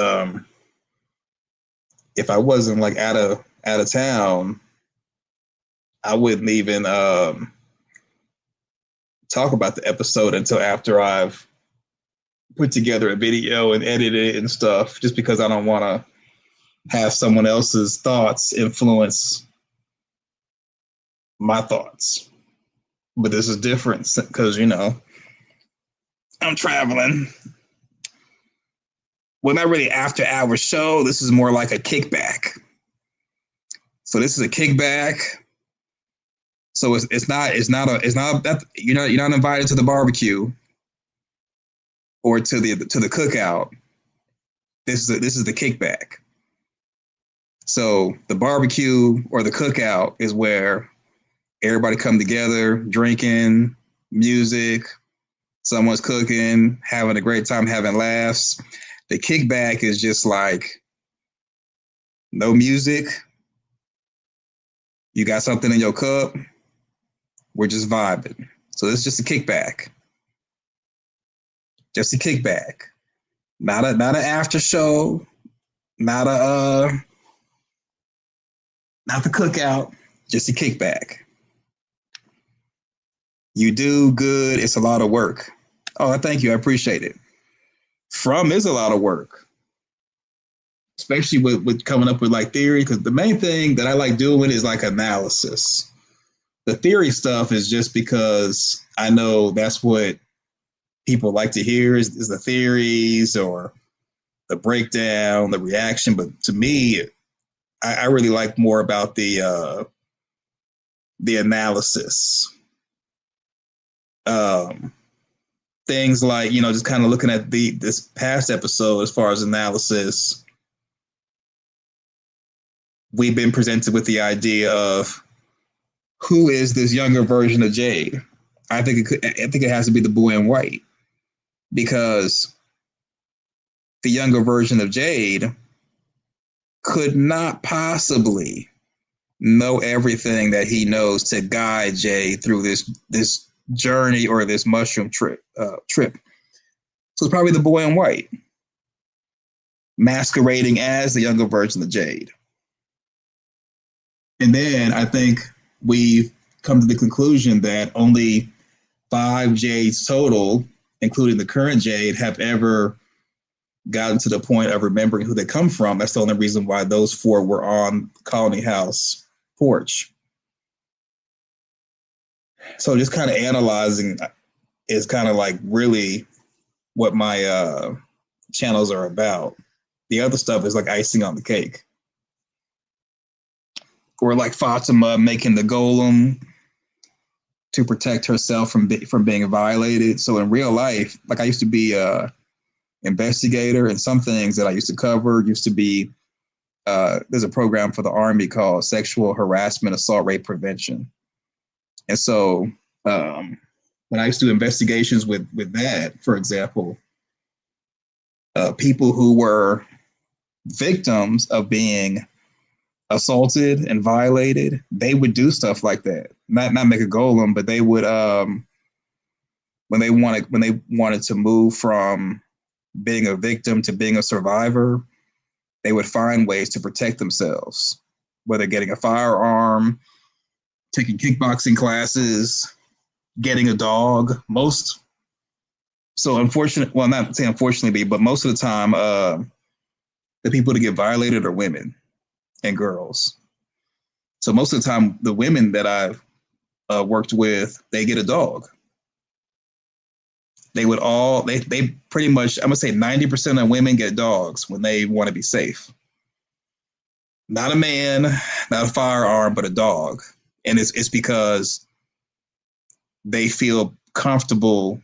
if I wasn't like out of town, I wouldn't even talk about the episode until after I've put together a video and edited it and stuff, just because I don't want to have someone else's thoughts influence my thoughts. But this is different because, you know, I'm traveling. Well, not really after hour show. This is more like a kickback. So this is a kickback. So it's not that you're not invited to the barbecue or to the cookout. This is the kickback. So the barbecue or the cookout is where everybody come together, drinking, music, someone's cooking, having a great time, having laughs. The kickback is just like no music. You got something in your cup. We're just vibing. So it's just a kickback. Just a kickback. Not an after show. Not the cookout. Just a kickback. You do good. It's a lot of work. Oh, thank you. I appreciate it. From is a lot of work, especially with coming up with like theory. Because the main thing that I like doing is like analysis. The theory stuff is just because I know that's what people like to hear is the theories or the breakdown, the reaction. But to me, I really like more about the analysis. Things like, you know, just kind of looking at this past episode as far as analysis, we've been presented with the idea of who is this younger version of Jade. I think it has to be the boy in white, because the younger version of Jade could not possibly know everything that he knows to guide Jade through this journey or this mushroom trip. So it's probably the boy in white masquerading as the younger version of Jade. And then I think we've come to the conclusion that only 5 Jades total, including the current Jade, have ever gotten to the point of remembering who they come from. That's the only reason why those 4 were on Colony House porch. So just kind of analyzing is kind of like really what my channels are about. The other stuff is like icing on the cake. Or like Fatima making the golem to protect herself from being violated. So in real life, like I used to be a investigator, and some things that I used to cover used to be there's a program for the Army called Sexual Harassment Assault Rape Prevention. And so when I used to do investigations with that, for example, people who were victims of being assaulted and violated, they would do stuff like that. Not make a golem, but they would when they wanted to move from being a victim to being a survivor, they would find ways to protect themselves, whether getting a firearm, taking kickboxing classes, getting a dog. Well, not saying unfortunately, but most of the time, the people that get violated are women and girls. So most of the time, the women that I've worked with, they get a dog. they would all they pretty much, I'm gonna say 90% of women get dogs when they want to be safe. Not a man, not a firearm, but a dog. And it's because they feel comfortable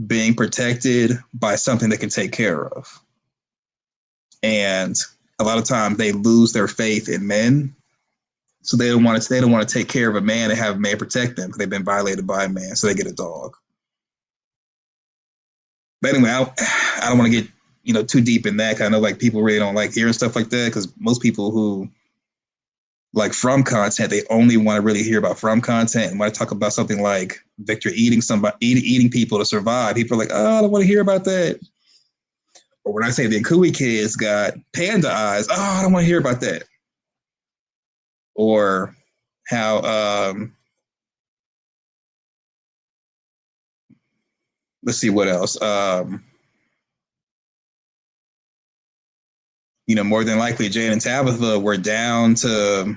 being protected by something they can take care of. And a lot of times they lose their faith in men. So they don't want to take care of a man and have a man protect them because they've been violated by a man. So they get a dog. But anyway, I don't want to get too deep in that. 'Cause I know like people really don't like hearing stuff like that because most people who like From content, they only want to really hear about From content. And when I talk about something like Victor eating people to survive, people are like, oh, I don't want to hear about that. Or when I say the Kui kids got panda eyes, oh, I don't want to hear about that. Or how let's see what else. More than likely, Jane and Tabitha were down to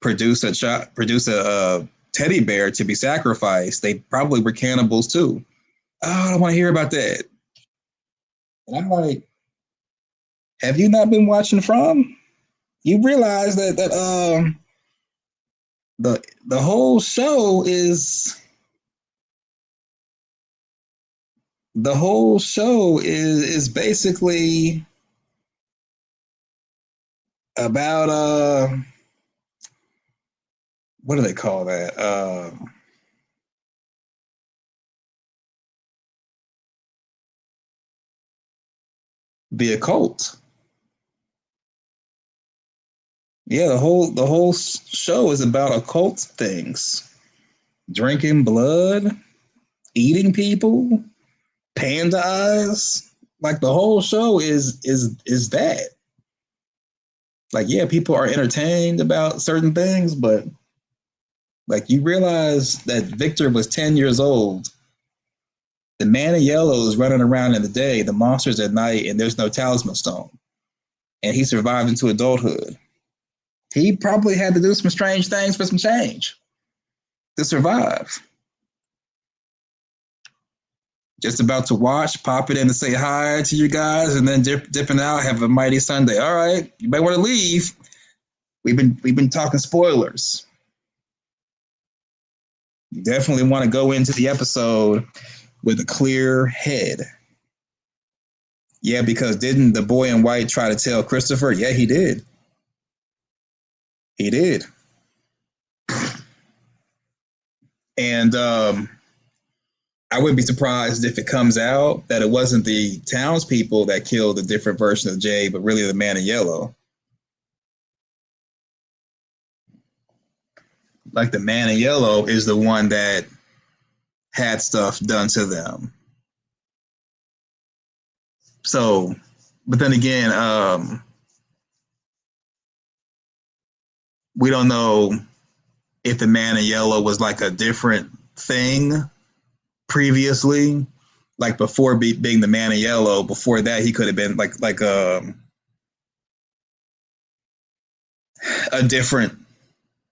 produce a teddy bear to be sacrificed. They probably were cannibals too. Oh, I don't want to hear about that. And I'm like, have you not been watching From? You realize that the whole show is basically about what do they call that? The occult. Yeah, the whole show is about occult things. Drinking blood, eating people, panda eyes. Like the whole show is that. Like, yeah, people are entertained about certain things, but like you realize that Victor was 10 years old. The man in yellow is running around in the day, the monsters at night, and there's no talisman stone. And he survived into adulthood. He probably had to do some strange things for some change to survive. Just about to watch, pop it in to say hi to you guys, and then dipping out. Have a mighty Sunday. All right, you might want to leave. We've been talking spoilers. You definitely want to go into the episode with a clear head. Yeah, because didn't the boy in white try to tell Christopher? Yeah, he did. He did. And I wouldn't be surprised if it comes out that it wasn't the townspeople that killed a different version of Jay, but really the man in yellow. Like the man in yellow is the one that had stuff done to them. So, but then again, we don't know if the man in yellow was like a different thing previously, like before being the man in yellow. Before that, he could have been like a different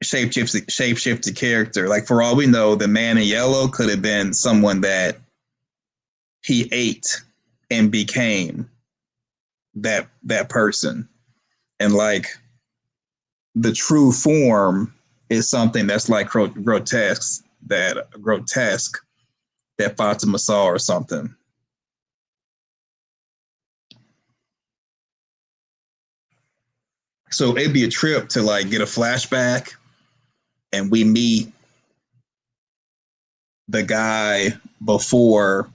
shapeshifted character. Like for all we know, the man in yellow could have been someone that he ate and became that person, and like the true form is something that's like grotesque that Fatima saw or something. So it'd be a trip to like get a flashback and we meet the guy before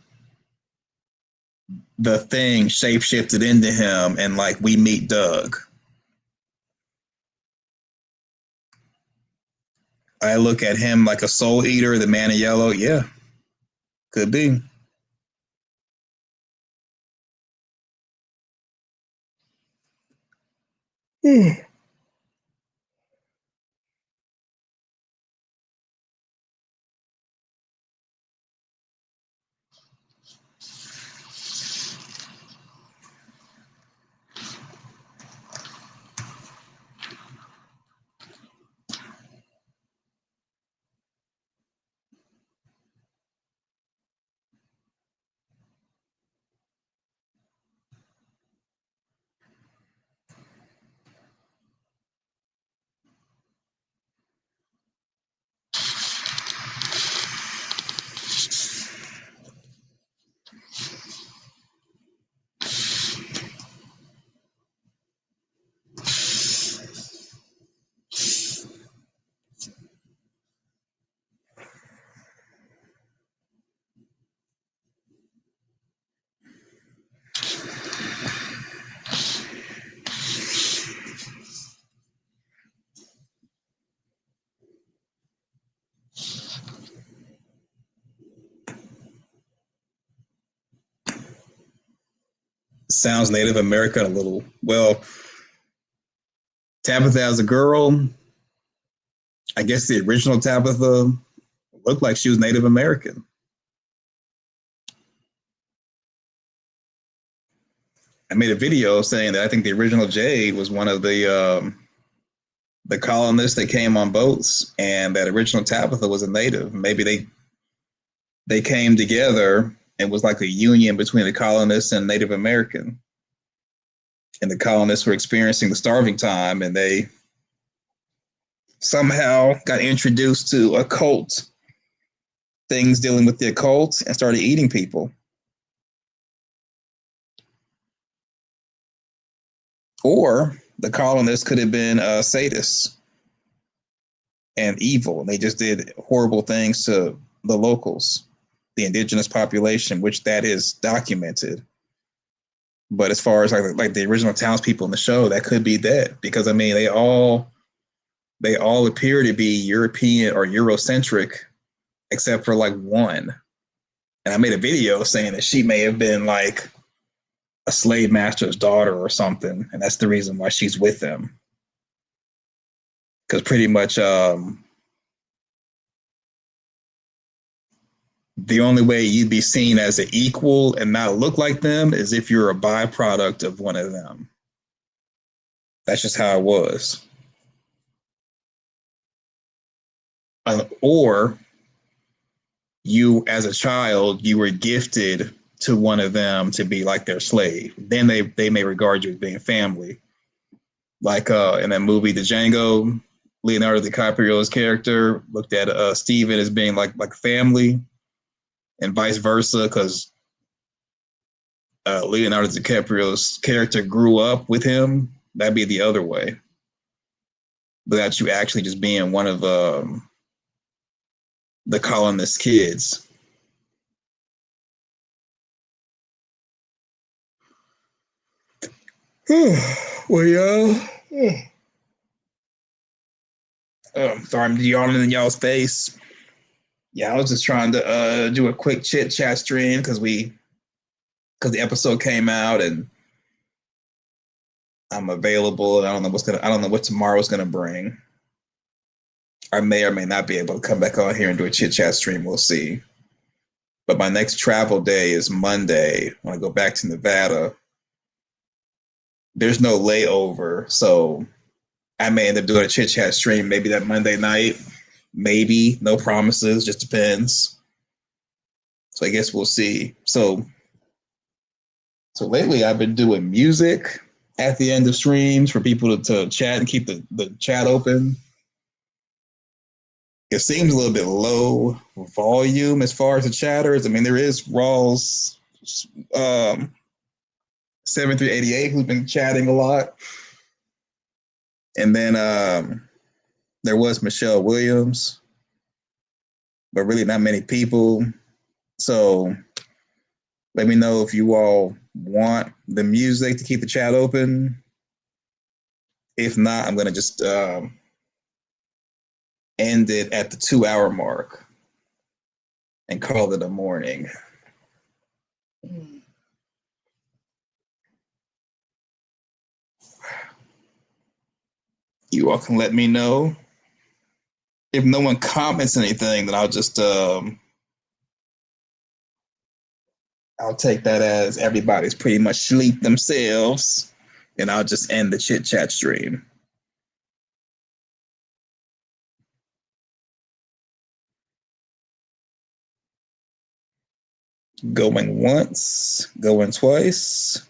the thing shapeshifted into him, and like we meet Doug. I look at him like a soul eater, the man in yellow. Yeah, could be. sounds Native American a little. Well, Tabitha as a girl, I guess the original Tabitha looked like she was Native American. I made a video saying that I think the original Jade was one of the colonists that came on boats, and that original Tabitha was a native. Maybe they came together and was like a union between the colonists and Native American. And the colonists were experiencing the starving time, and they somehow got introduced to occult things dealing with the occult and started eating people. Or the colonists could have been sadists and evil. And they just did horrible things to the locals, the indigenous population, which that is documented. But as far as like the original townspeople in the show, that could be that, because I mean they all appear to be European or Eurocentric, except for like one. And I made a video saying that she may have been like a slave master's daughter or something, and that's the reason why she's with them. Because pretty much the only way you'd be seen as an equal and not look like them is if you're a byproduct of one of them. That's just how it was. Or you, as a child, you were gifted to one of them to be like their slave. Then they may regard you as being family. Like in that movie, The Django, Leonardo DiCaprio's character looked at Steven as being like family, and vice versa, because Leonardo DiCaprio's character grew up with him. That'd be the other way. Without you actually just being one of the colonist kids. Well, y'all. Sorry, I'm yawning in y'all's face. Yeah, I was just trying to do a quick chit chat stream because the episode came out and I'm available. And I don't know what tomorrow's gonna bring. I may or may not be able to come back on here and do a chit chat stream. We'll see. But my next travel day is Monday when I go back to Nevada. There's no layover, so I may end up doing a chit chat stream maybe that Monday night. Maybe, no promises, just depends. So I guess we'll see. So lately I've been doing music at the end of streams for people to chat and keep the chat open. It seems a little bit low volume as far as the chatters. I mean, there is Rawls 7388 who's been chatting a lot. And then there was Michelle Williams, but really not many people. So let me know if you all want the music to keep the chat open. If not, I'm going to just end it at the 2-hour mark and call it a morning. You all can let me know. If no one comments anything, then I'll just I'll take that as everybody's pretty much sleep themselves, and I'll just end the chit chat stream. Going once, going twice.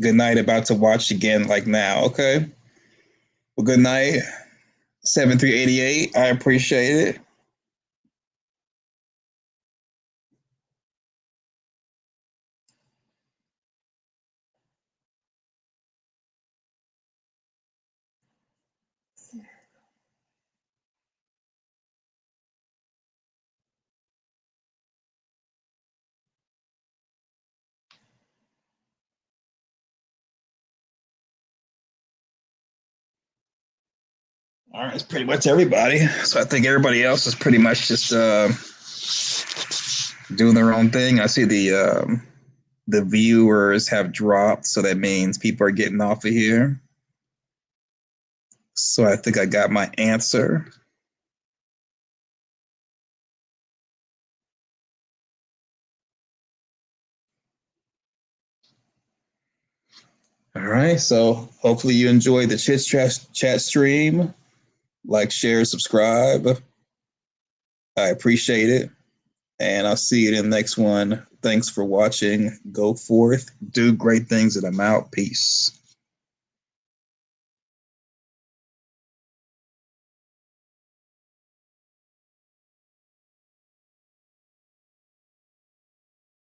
Good night, about to watch again like now, okay? Well, good night, 7388. I appreciate it. All right, that's pretty much everybody. So I think everybody else is pretty much just doing their own thing. I see the the viewers have dropped, so that means people are getting off of here. So I think I got my answer. All right, so hopefully you enjoyed the Chit Chat stream. Like, share, subscribe. I appreciate it. And I'll see you in the next one. Thanks for watching. Go forth, do great things, and I'm out. Peace.